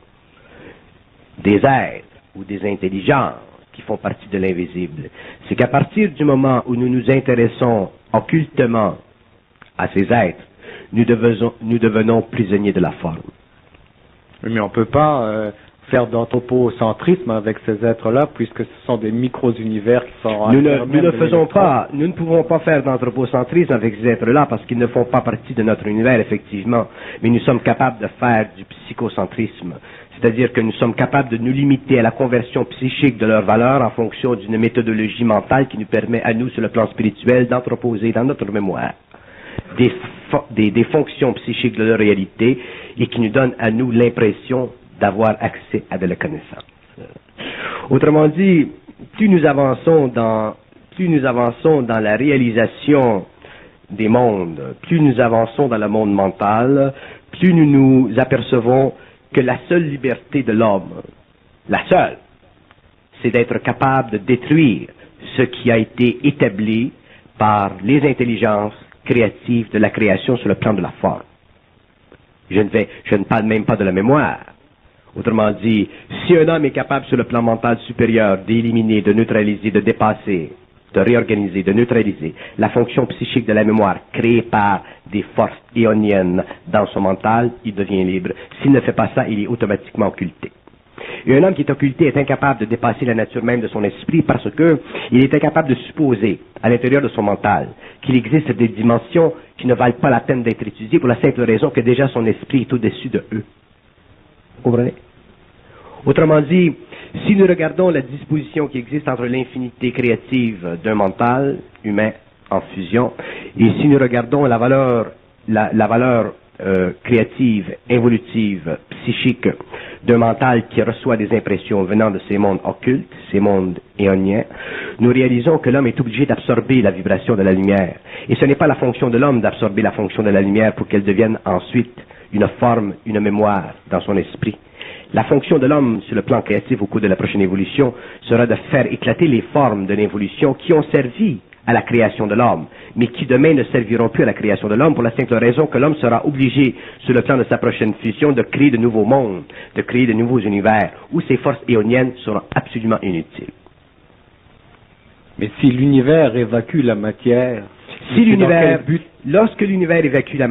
des êtres ou des intelligences qui font partie de l'invisible, c'est qu'à partir du moment où nous nous intéressons occultement à ces êtres, nous devenons prisonniers de la forme. Oui, mais on ne peut pas faire d'anthropocentrisme avec ces êtres-là, puisque ce sont des micro-univers qui sont... Nous ne pouvons pas faire d'anthropocentrisme avec ces êtres-là, parce qu'ils ne font pas partie de notre univers, effectivement, mais nous sommes capables de faire du psychocentrisme. C'est-à-dire que nous sommes capables de nous limiter à la conversion psychique de leurs valeurs en fonction d'une méthodologie mentale qui nous permet à nous, sur le plan spirituel, d'entreposer dans notre mémoire des fonctions psychiques de leur réalité et qui nous donne à nous l'impression d'avoir accès à de la connaissance. Autrement dit, plus nous avançons dans la réalisation des mondes, plus nous avançons dans le monde mental, plus nous nous apercevons que la seule liberté de l'homme, la seule, c'est d'être capable de détruire ce qui a été établi par les intelligences créatives de la création sur le plan de la forme. Je ne parle même pas de la mémoire. Autrement dit, si un homme est capable sur le plan mental supérieur d'éliminer, de neutraliser, de dépasser, de réorganiser, de neutraliser la fonction psychique de la mémoire créée par des forces éoniennes dans son mental, il devient libre. S'il ne fait pas ça, il est automatiquement occulté. Et un homme qui est occulté est incapable de dépasser la nature même de son esprit parce que il est incapable de supposer à l'intérieur de son mental qu'il existe des dimensions qui ne valent pas la peine d'être étudiées pour la simple raison que déjà son esprit est au-dessus de eux. Vous comprenez? Autrement dit, si nous regardons la disposition qui existe entre l'infinité créative d'un mental humain en fusion, et si nous regardons la valeur créative, évolutive, psychique d'un mental qui reçoit des impressions venant de ces mondes occultes, ces mondes éoniens, nous réalisons que l'homme est obligé d'absorber la vibration de la lumière. Et ce n'est pas la fonction de l'homme d'absorber la fonction de la lumière pour qu'elle devienne ensuite une forme, une mémoire dans son esprit. La fonction de l'homme sur le plan créatif au cours de la prochaine évolution sera de faire éclater les formes de l'évolution qui ont servi à la création de l'homme, mais qui demain ne serviront plus à la création de l'homme pour la simple raison que l'homme sera obligé, sur le plan de sa prochaine fusion, de créer de nouveaux mondes, de créer de nouveaux univers, où ces forces éoniennes seront absolument inutiles. Mais si l'univers évacue la matière, lorsque l'univers évacue la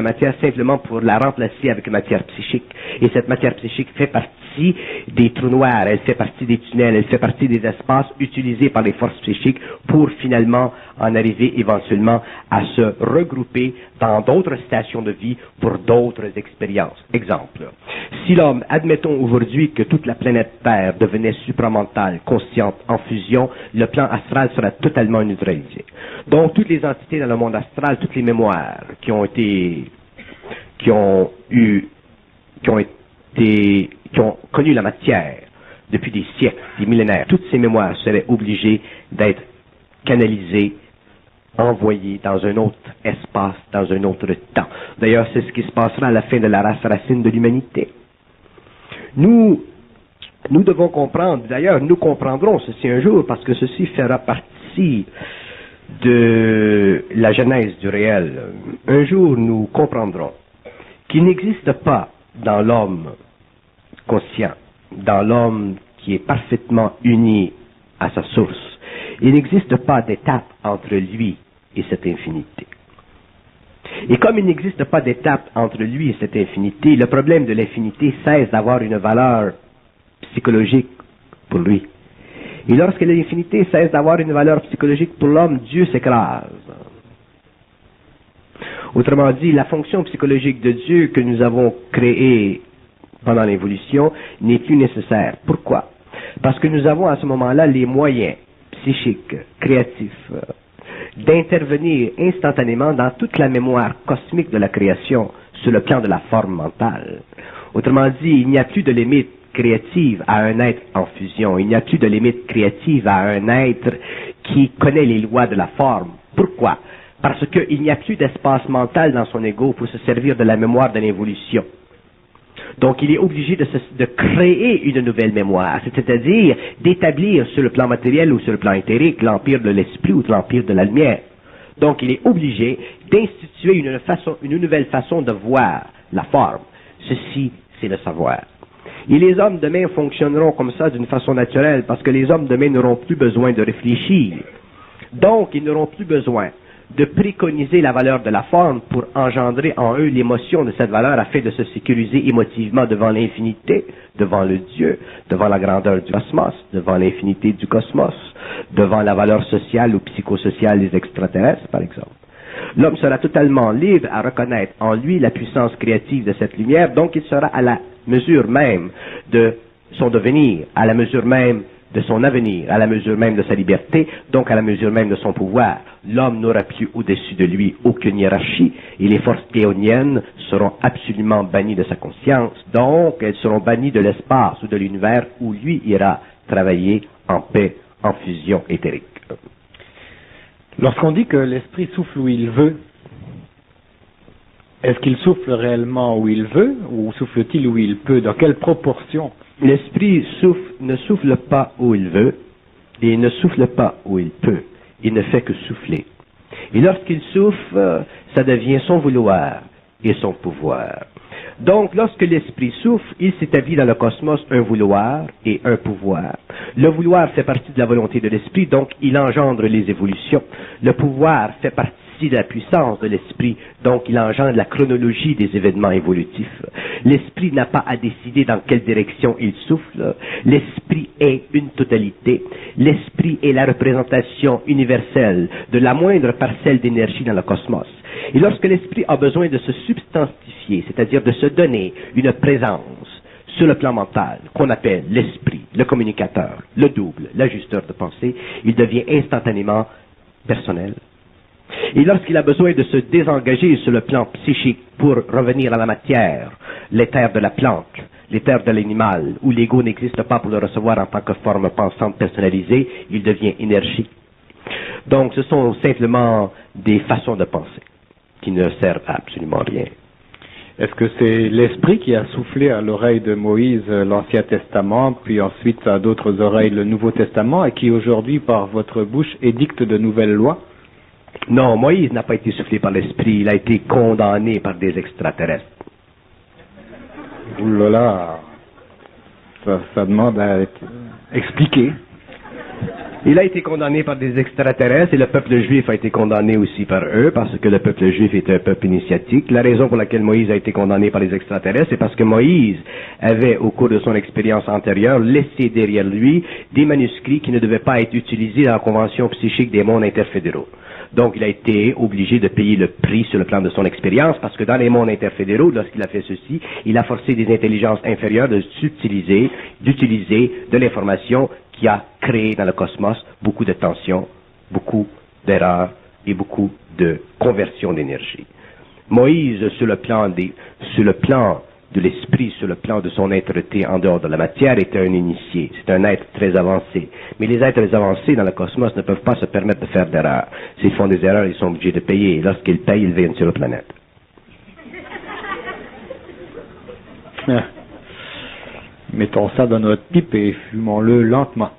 matière simplement pour la remplacer avec matière psychique. Et cette matière psychique fait partie des trous noirs, elle fait partie des tunnels, elle fait partie des espaces utilisés par les forces psychiques pour finalement en arriver éventuellement à se regrouper dans d'autres stations de vie pour d'autres expériences. Exemple, si l'homme, admettons aujourd'hui que toute la planète Terre devenait supramentale, consciente, en fusion, le plan astral sera totalement neutralisé. Donc, toutes les entités dans le monde astral, toutes les mémoires qui ont connu la matière depuis des siècles, des millénaires, toutes ces mémoires seraient obligées d'être canalisées, envoyées dans un autre espace, dans un autre temps. D'ailleurs, c'est ce qui se passera à la fin de la race racine de l'humanité. Nous devons comprendre, d'ailleurs, nous comprendrons ceci un jour, parce que ceci fera partie de la genèse du réel. Un jour, nous comprendrons qu'il n'existe pas dans l'homme conscient, dans l'homme qui est parfaitement uni à sa source, il n'existe pas d'étape entre lui et cette infinité. Et comme il n'existe pas d'étape entre lui et cette infinité, le problème de l'infinité cesse d'avoir une valeur psychologique pour lui. Et lorsque l'infinité cesse d'avoir une valeur psychologique pour l'homme, Dieu s'écrase. Autrement dit, la fonction psychologique de Dieu que nous avons créée pendant l'évolution n'est plus nécessaire. Pourquoi? Parce que nous avons à ce moment-là les moyens psychiques, créatifs, d'intervenir instantanément dans toute la mémoire cosmique de la création sur le plan de la forme mentale. Autrement dit, il n'y a plus de limite créative à un être en fusion. Il n'y a plus de limite créative à un être qui connaît les lois de la forme. Pourquoi? Parce qu'il n'y a plus d'espace mental dans son ego pour se servir de la mémoire de l'évolution. Donc, il est obligé de créer une nouvelle mémoire, c'est-à-dire d'établir sur le plan matériel ou sur le plan éthérique l'empire de l'esprit ou l'empire de la lumière. Donc, il est obligé d'instituer une nouvelle façon de voir la forme. Ceci, c'est le savoir. Et les hommes demain fonctionneront comme ça d'une façon naturelle, parce que les hommes demain n'auront plus besoin de réfléchir. Donc, ils n'auront plus besoin de préconiser la valeur de la forme pour engendrer en eux l'émotion de cette valeur afin de se sécuriser émotivement devant l'infinité, devant le Dieu, devant la grandeur du cosmos, devant l'infinité du cosmos, devant la valeur sociale ou psychosociale des extraterrestres, par exemple. L'homme sera totalement libre à reconnaître en lui la puissance créative de cette lumière, donc il sera à la mesure même de son devenir, à la mesure même de son avenir, à la mesure même de sa liberté, donc à la mesure même de son pouvoir. L'homme n'aura plus au-dessus de lui aucune hiérarchie, et les forces théoniennes seront absolument bannies de sa conscience, donc elles seront bannies de l'espace ou de l'univers où lui ira travailler en paix, en fusion éthérique. Lorsqu'on dit que l'esprit souffle où il veut, est-ce qu'il souffle réellement où il veut, ou souffle-t-il où il peut? Dans quelle proportion? L'esprit ne souffle pas où il veut, et il ne souffle pas où il peut. Il ne fait que souffler. Et lorsqu'il souffle, ça devient son vouloir et son pouvoir. Donc, lorsque l'esprit souffle, il s'établit dans le cosmos un vouloir et un pouvoir. Le vouloir fait partie de la volonté de l'esprit, donc il engendre les évolutions. Le pouvoir fait partie de la puissance de l'esprit, donc il engendre la chronologie des événements évolutifs. L'esprit n'a pas à décider dans quelle direction il souffle. L'esprit est une totalité. L'esprit est la représentation universelle de la moindre parcelle d'énergie dans le cosmos. Et lorsque l'esprit a besoin de se substantifier, c'est-à-dire de se donner une présence sur le plan mental, qu'on appelle l'esprit, le communicateur, le double, l'ajusteur de pensée, il devient instantanément personnel. Et lorsqu'il a besoin de se désengager sur le plan psychique pour revenir à la matière, l'éther de la plante, l'éther de l'animal, où l'ego n'existe pas pour le recevoir en tant que forme pensante personnalisée, il devient énergie. Donc ce sont simplement des façons de penser qui ne servent à absolument rien. Est-ce que c'est l'esprit qui a soufflé à l'oreille de Moïse l'Ancien Testament, puis ensuite à d'autres oreilles le Nouveau Testament, et qui aujourd'hui, par votre bouche, édicte de nouvelles lois? Non, Moïse n'a pas été soufflé par l'esprit, il a été condamné par des extraterrestres. Ouh là là, ça demande à être expliqué. Il a été condamné par des extraterrestres et le peuple juif a été condamné aussi par eux parce que le peuple juif est un peuple initiatique. La raison pour laquelle Moïse a été condamné par les extraterrestres, c'est parce que Moïse avait, au cours de son expérience antérieure, laissé derrière lui des manuscrits qui ne devaient pas être utilisés dans la convention psychique des mondes interfédéraux. Donc, il a été obligé de payer le prix sur le plan de son expérience parce que dans les mondes interfédéraux, lorsqu'il a fait ceci, il a forcé des intelligences inférieures d'utiliser de l'information qui a créé dans le cosmos beaucoup de tensions, beaucoup d'erreurs et beaucoup de conversion d'énergie. Moïse, sur le plan de l'esprit, sur le plan de son être-té en dehors de la matière, était un initié. C'est un être très avancé. Mais les êtres avancés dans le cosmos ne peuvent pas se permettre de faire d'erreurs. S'ils font des erreurs, ils sont obligés de payer. Et lorsqu'ils payent, ils viennent sur la planète. Mettons ça dans notre pipe et fumons-le lentement.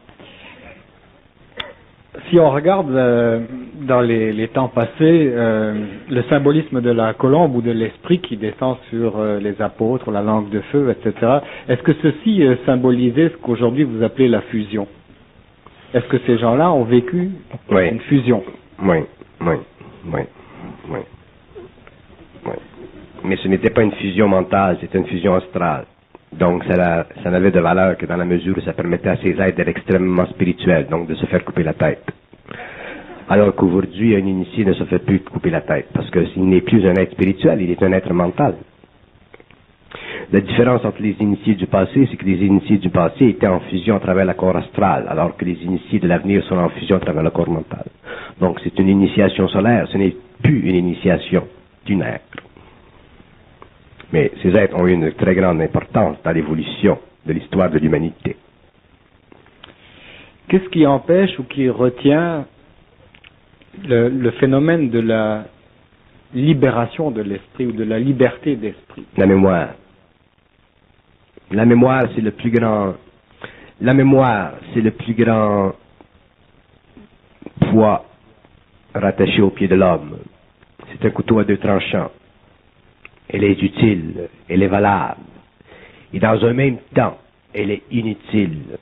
Si on regarde dans les temps passés, le symbolisme de la colombe ou de l'esprit qui descend sur les apôtres, la langue de feu, etc., est-ce que ceci symbolisait ce qu'aujourd'hui vous appelez la fusion? Est-ce que ces gens-là ont vécu une fusion? Oui. Mais ce n'était pas une fusion mentale, c'était une fusion astrale. Donc, ça n'avait de valeur que dans la mesure où ça permettait à ces êtres d'être extrêmement spirituels, donc de se faire couper la tête. Alors qu'aujourd'hui, un initié ne se fait plus couper la tête, parce que s'il n'est plus un être spirituel, il est un être mental. La différence entre les initiés du passé, c'est que les initiés du passé étaient en fusion à travers le corps astral, alors que les initiés de l'avenir sont en fusion à travers le corps mental. Donc, c'est une initiation solaire, ce n'est plus une initiation d'une être. Mais ces êtres ont eu une très grande importance dans l'évolution de l'histoire de l'humanité. Qu'est-ce qui empêche ou qui retient le phénomène de la libération de l'esprit ou de la liberté d'esprit? La mémoire. La mémoire, c'est le plus grand. La mémoire, c'est le plus grand poids rattachée au pied de l'homme. C'est un couteau à deux tranchants. Elle est utile, elle est valable. Et dans un même temps, elle est inutile.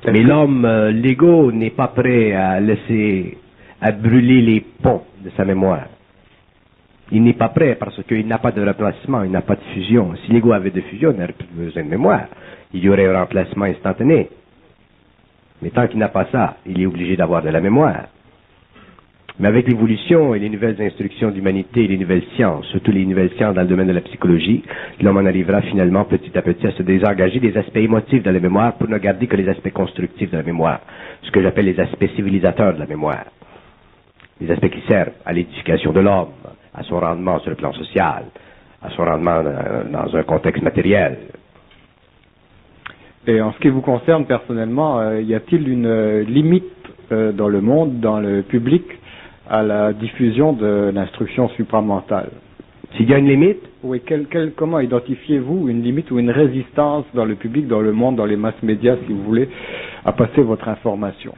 Mais l'homme, l'ego, n'est pas prêt à brûler les ponts de sa mémoire. Il n'est pas prêt parce qu'il n'a pas de remplacement, il n'a pas de fusion. Si l'ego avait de fusion, il n'aurait plus besoin de mémoire. Il y aurait un remplacement instantané. Mais tant qu'il n'a pas ça, il est obligé d'avoir de la mémoire. Mais avec l'évolution et les nouvelles instructions d'humanité et les nouvelles sciences, surtout les nouvelles sciences dans le domaine de la psychologie, l'homme en arrivera finalement petit à petit à se désengager des aspects émotifs de la mémoire pour ne garder que les aspects constructifs de la mémoire, ce que j'appelle les aspects civilisateurs de la mémoire. Les aspects qui servent à l'édification de l'homme, à son rendement sur le plan social, à son rendement dans un contexte matériel. Et en ce qui vous concerne personnellement, y a-t-il une limite dans le monde, dans le public, à la diffusion de l'instruction supramentale? S'il y a une limite? Oui, comment identifiez-vous une limite ou une résistance dans le public, dans le monde, dans les masses médias, si vous voulez, à passer votre information?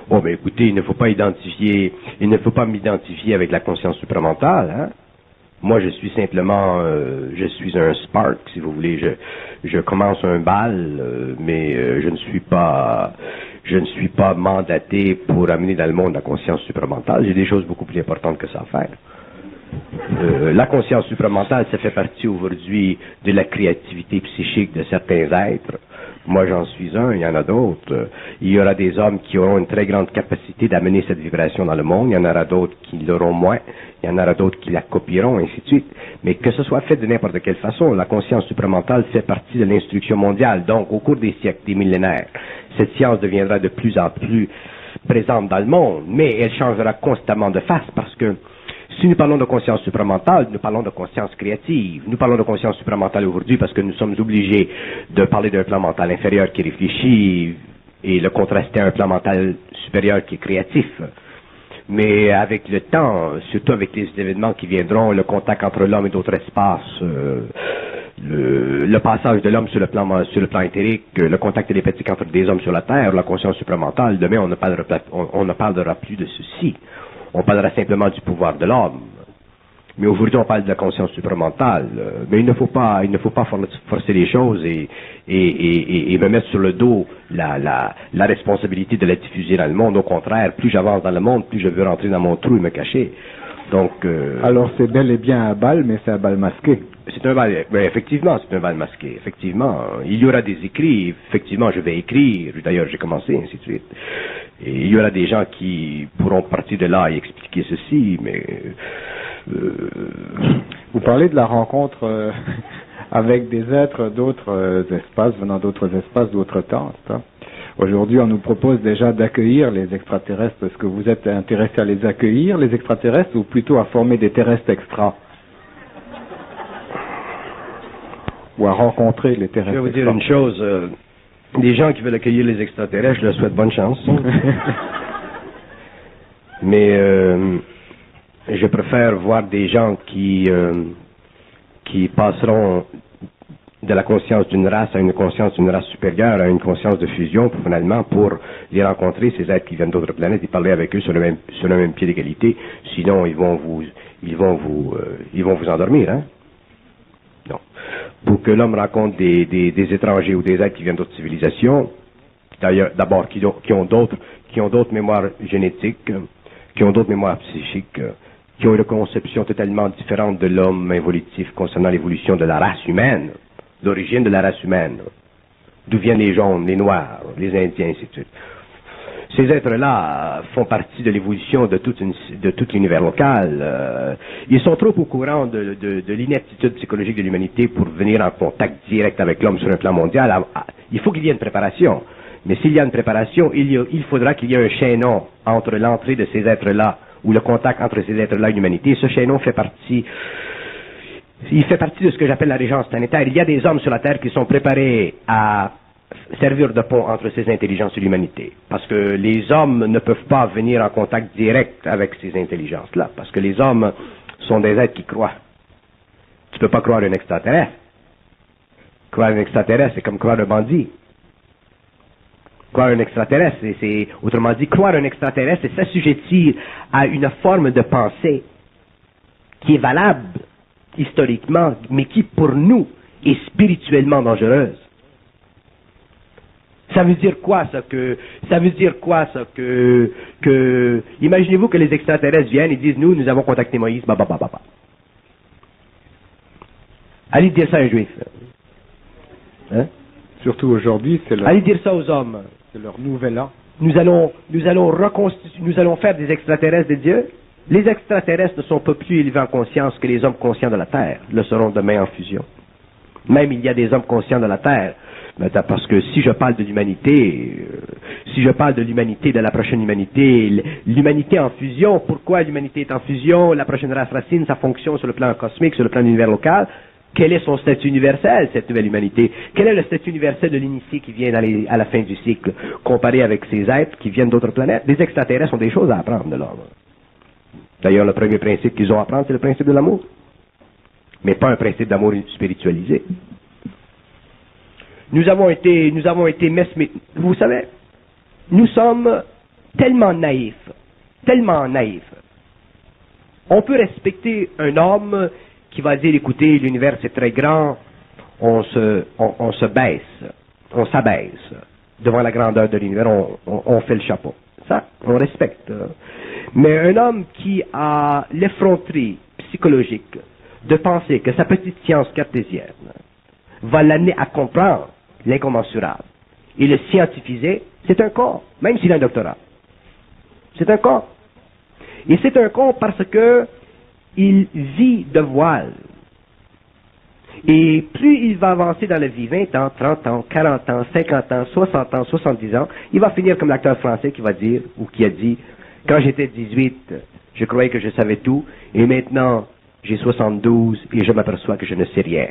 Oh, ben écoutez, il ne faut pas m'identifier avec la conscience supramentale, hein? Moi, je suis simplement, je suis un spark, si vous voulez. Je commence un bal, mais je ne suis pas mandaté pour amener dans le monde la conscience supramentale. J'ai des choses beaucoup plus importantes que ça à faire. La conscience supramentale, ça fait partie aujourd'hui de la créativité psychique de certains êtres. Moi, j'en suis un, il y en a d'autres. Il y aura des hommes qui auront une très grande capacité d'amener cette vibration dans le monde. Il y en aura d'autres qui l'auront moins. Il y en aura d'autres qui la copieront, ainsi de suite. Mais que ce soit fait de n'importe quelle façon, la conscience supramentale fait partie de l'instruction mondiale. Donc, au cours des siècles, des millénaires, cette science deviendra de plus en plus présente dans le monde. Mais elle changera constamment de face parce que si nous parlons de conscience supramentale, nous parlons de conscience créative. Nous parlons de conscience supramentale aujourd'hui parce que nous sommes obligés de parler d'un plan mental inférieur qui réfléchit et le contraster à un plan mental supérieur qui est créatif. Mais avec le temps, surtout avec les événements qui viendront, le contact entre l'homme et d'autres espaces, le passage de l'homme sur le plan éthérique, le contact télépathique entre des hommes sur la Terre, la conscience supramentale, demain on ne parlera plus de ceci. On parlera simplement du pouvoir de l'homme. Mais aujourd'hui, on parle de la conscience supramentale. Mais il ne faut pas forcer les choses et me mettre sur le dos la responsabilité de la diffuser dans le monde. Au contraire, plus j'avance dans le monde, plus je veux rentrer dans mon trou et me cacher. Donc, alors c'est bel et bien un bal, mais c'est un bal masqué. C'est un bal, ben, effectivement, c'est un bal masqué. Effectivement, il y aura des écrits. Effectivement, je vais écrire. D'ailleurs, j'ai commencé, ainsi de suite. Et il y aura des gens qui pourront partir de là et expliquer ceci, mais... Vous parlez de la rencontre avec des êtres d'autres espaces, venant d'autres espaces, d'autres temps. Aujourd'hui, on nous propose déjà d'accueillir les extraterrestres. Est-ce que vous êtes intéressé à les accueillir, les extraterrestres, ou plutôt à former des terrestres extra? Ou à rencontrer les terrestres extra? Je vais vous dire une chose. Les gens qui veulent accueillir les extraterrestres, je leur souhaite bonne chance. Mais je préfère voir des gens qui passeront de la conscience d'une race à une conscience d'une race supérieure, à une conscience de fusion, finalement, pour les rencontrer, ces êtres qui viennent d'autres planètes, et parler avec eux sur le même pied d'égalité. Sinon, ils vont vous endormir, hein. Non. Pour que l'homme rencontre des étrangers ou des êtres qui viennent d'autres civilisations, d'ailleurs, d'abord, qui ont d'autres mémoires génétiques, qui ont d'autres mémoires psychiques, qui ont une conception totalement différente de l'homme évolutif concernant l'évolution de la race humaine, l'origine de la race humaine, d'où viennent les jaunes, les noirs, les indiens, ainsi de suite. Ces êtres-là font partie de l'évolution de tout l'univers local. Ils sont trop au courant de l'inaptitude psychologique de l'humanité pour venir en contact direct avec l'homme sur un plan mondial. Il faut qu'il y ait une préparation. Mais s'il y a une préparation, il faudra qu'il y ait un chaînon entre l'entrée de ces êtres-là ou le contact entre ces êtres-là et l'humanité. Ce chaînon fait partie de ce que j'appelle la régence planétaire. Il y a des hommes sur la Terre qui sont préparés à servir de pont entre ces intelligences et l'humanité. Parce que les hommes ne peuvent pas venir en contact direct avec ces intelligences-là. Parce que les hommes sont des êtres qui croient. Tu ne peux pas croire un extraterrestre. Croire un extraterrestre, c'est comme croire un bandit. Croire un extraterrestre, c'est autrement dit, croire un extraterrestre, c'est s'assujettir à une forme de pensée qui est valable historiquement, mais qui pour nous est spirituellement dangereuse. Ça veut dire quoi ça que imaginez-vous que les extraterrestres viennent et disent nous avons contacté Moïse, Allez dire ça à un juif. Hein? Surtout aujourd'hui, Allez dire ça aux hommes. C'est leur nouvel an. Nous allons faire des extraterrestres de Dieu. Les extraterrestres ne sont pas plus élevés en conscience que les hommes conscients de la Terre le seront demain en fusion. Même il y a des hommes conscients de la Terre. Parce que si je parle de l'humanité, de la prochaine humanité, l'humanité en fusion, pourquoi l'humanité est en fusion, la prochaine race racine, sa fonction sur le plan cosmique, sur le plan de l'univers local, quel est son statut universel, cette nouvelle humanité? Quel est le statut universel de l'initié qui vient à la fin du cycle, comparé avec ces êtres qui viennent d'autres planètes? Les extraterrestres ont des choses à apprendre de l'homme. D'ailleurs, le premier principe qu'ils ont à apprendre, c'est le principe de l'amour. Mais pas un principe d'amour spiritualisé. Nous avons été vous savez, nous sommes tellement naïfs. On peut respecter un homme qui va dire, écoutez, l'univers c'est très grand, on s'abaisse devant la grandeur de l'univers, on fait le chapeau. Ça, on respecte. Mais un homme qui a l'effronterie psychologique de penser que sa petite science cartésienne va l'amener à comprendre l'incommensurable et le scientifiser, c'est un con, même s'il a un doctorat. C'est un con. Et c'est un con parce que il vit de voile. Et plus il va avancer dans la vie, 20 ans, 30 ans, 40 ans, 50 ans, 60 ans, 70 ans, il va finir comme l'acteur français qui va dire, ou qui a dit, quand j'étais 18, je croyais que je savais tout, et maintenant, j'ai 72 et je m'aperçois que je ne sais rien.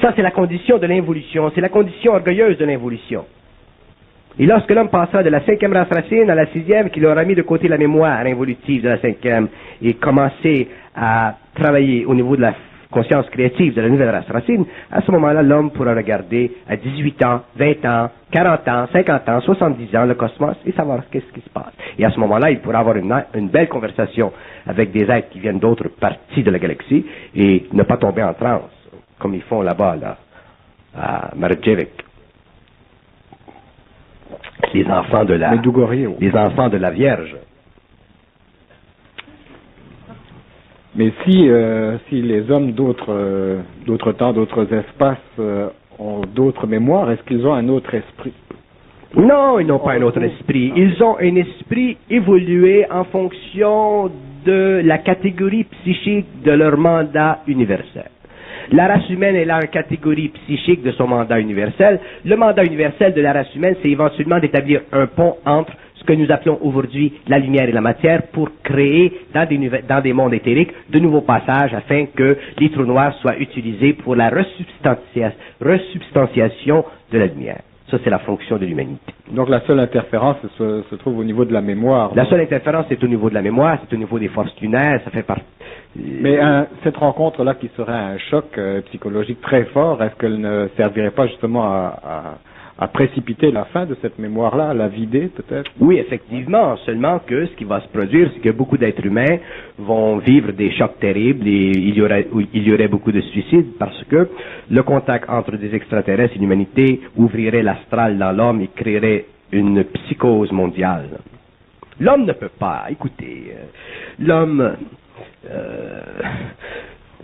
Ça, c'est la condition de l'involution, c'est la condition orgueilleuse de l'involution. Et lorsque l'homme passera de la 5e race racine à la 6e, qu'il aura mis de côté la mémoire involutive de la 5e et commencé à travailler au niveau de la conscience créative de la nouvelle race racine, à ce moment-là, l'homme pourra regarder à 18 ans, 20 ans, 40 ans, 50 ans, 70 ans le cosmos et savoir qu'est-ce qui se passe. Et à ce moment-là, il pourra avoir une belle conversation avec des êtres qui viennent d'autres parties de la galaxie et ne pas tomber en transe, comme ils font là-bas, là, à Marjevik. Les enfants de la Vierge. Mais si les hommes d'autres temps, d'autres espaces ont d'autres mémoires, est-ce qu'ils ont un autre esprit? Non, ils n'ont pas un autre esprit. Ils ont un esprit évolué en fonction de la catégorie psychique de leur mandat universel. La race humaine est une catégorie psychique de son mandat universel. Le mandat universel de la race humaine, c'est éventuellement d'établir un pont entre ce que nous appelons aujourd'hui la lumière et la matière pour créer dans des mondes éthériques de nouveaux passages afin que les trous noirs soient utilisés pour la resubstantiation de la lumière. Ça, c'est la fonction de l'humanité. Donc la seule interférence se trouve au niveau de la mémoire. La seule interférence, c'est au niveau de la mémoire, c'est au niveau des forces lunaires, ça fait partie. Mais cette rencontre-là qui serait un choc psychologique très fort, est-ce qu'elle ne servirait pas justement à précipiter la fin de cette mémoire-là, à la vider peut-être? Oui, effectivement, seulement que ce qui va se produire, c'est que beaucoup d'êtres humains vont vivre des chocs terribles et il y aurait beaucoup de suicides parce que le contact entre des extraterrestres et l'humanité ouvrirait l'astral dans l'homme et créerait une psychose mondiale. L'homme ne peut pas, écoutez, l'homme...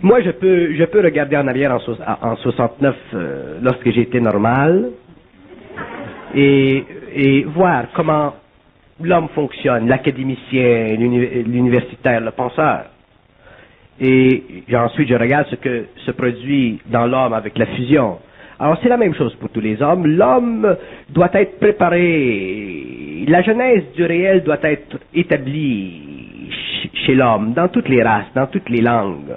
moi, je peux regarder en arrière en 69, lorsque j'étais normal, et voir comment l'homme fonctionne, l'académicien, l'universitaire, le penseur. Et ensuite, je regarde ce que se produit dans l'homme avec la fusion. Alors, c'est la même chose pour tous les hommes. L'homme doit être préparé. La genèse du réel doit être établie chez l'homme, dans toutes les races, dans toutes les langues.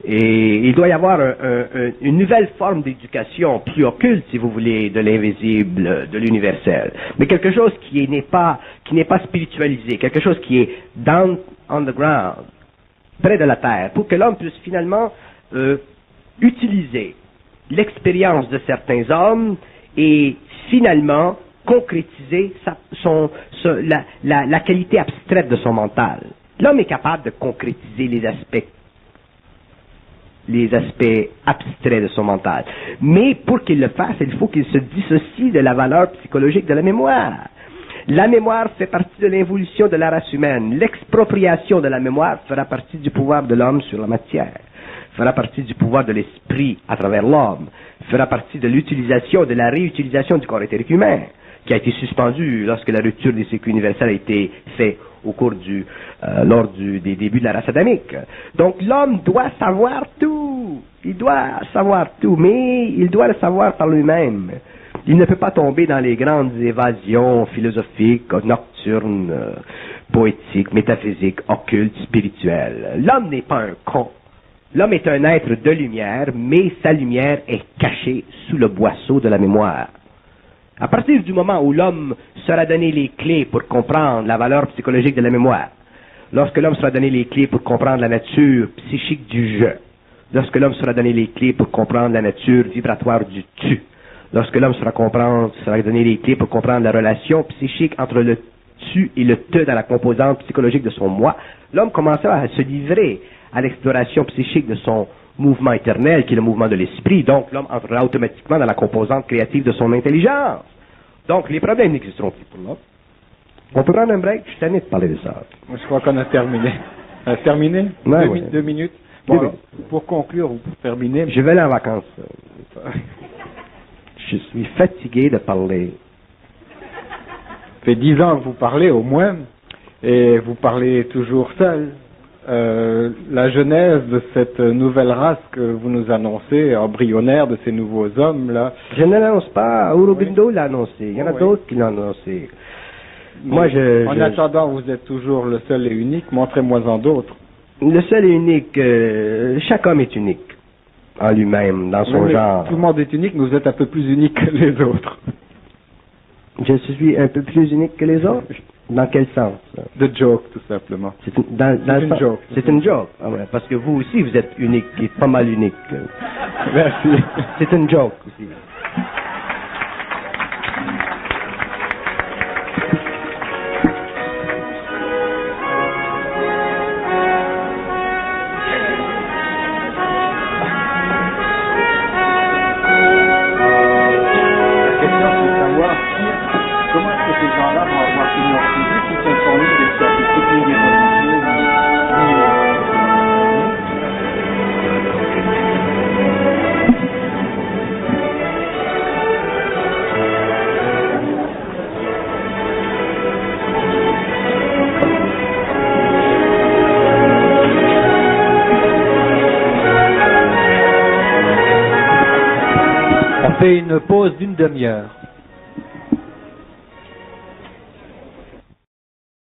Et il doit y avoir une nouvelle forme d'éducation, plus occulte, si vous voulez, de l'invisible, de l'universel. Mais quelque chose qui n'est pas spiritualisé, quelque chose qui est down on the ground, près de la terre, pour que l'homme puisse finalement utiliser l'expérience de certains hommes et finalement concrétiser la qualité abstraite de son mental. L'homme est capable de concrétiser les aspects abstraits de son mental. Mais pour qu'il le fasse, il faut qu'il se dissocie de la valeur psychologique de la mémoire. La mémoire fait partie de l'évolution de la race humaine. L'expropriation de la mémoire fera partie du pouvoir de l'homme sur la matière, fera partie du pouvoir de l'esprit à travers l'homme, fera partie de l'utilisation, de la réutilisation du corps éthérique humain, qui a été suspendu lorsque la rupture des cycles universels a été faite au cours lors des débuts de la race adamique. Donc l'homme doit savoir tout. Il doit savoir tout, mais il doit le savoir par lui-même. Il ne peut pas tomber dans les grandes évasions philosophiques, nocturnes, poétiques, métaphysiques, occultes, spirituelles. L'homme n'est pas un con. L'homme est un être de lumière, mais sa lumière est cachée sous le boisseau de la mémoire. À partir du moment où l'homme sera donné les clés pour comprendre la valeur psychologique de la mémoire, lorsque l'homme sera donné les clés pour comprendre la nature psychique du je, lorsque l'homme sera donné les clés pour comprendre la nature vibratoire du tu, lorsque l'homme sera donné les clés pour comprendre la relation psychique entre le tu et le te dans la composante psychologique de son moi, l'homme commencera à se livrer à l'exploration psychique de son mouvement éternel, qui est le mouvement de l'esprit. Donc, l'homme entrera automatiquement dans la composante créative de son intelligence. Donc, les problèmes n'existeront plus pour l'homme. On peut prendre un break? Je suis tanné de parler de ça. Je crois qu'on a terminé. On a terminé? Ouais, Deux minutes. Bon, alors, pour conclure ou pour terminer... Je vais aller en vacances. Je suis fatigué de parler. Ça fait 10 ans que vous parlez au moins, et vous parlez toujours seul. La genèse de cette nouvelle race que vous nous annoncez, embryonnaire de ces nouveaux hommes là. Je ne l'annonce pas, Aurobindo l'a annoncé, il y en a d'autres qui l'ont annoncé. Moi, en attendant, vous êtes toujours le seul et unique, montrez-moi-en d'autres. Le seul et unique, chaque homme est unique en lui-même, dans son genre. Tout le monde est unique, mais vous êtes un peu plus unique que les autres. Je suis un peu plus unique que les autres? Dans quel sens? De joke, tout simplement. C'est une joke. C'est une joke. Ah ouais, parce que vous aussi, vous êtes unique, et pas mal unique. Merci. C'est une joke aussi. On fait une pause d'une demi-heure.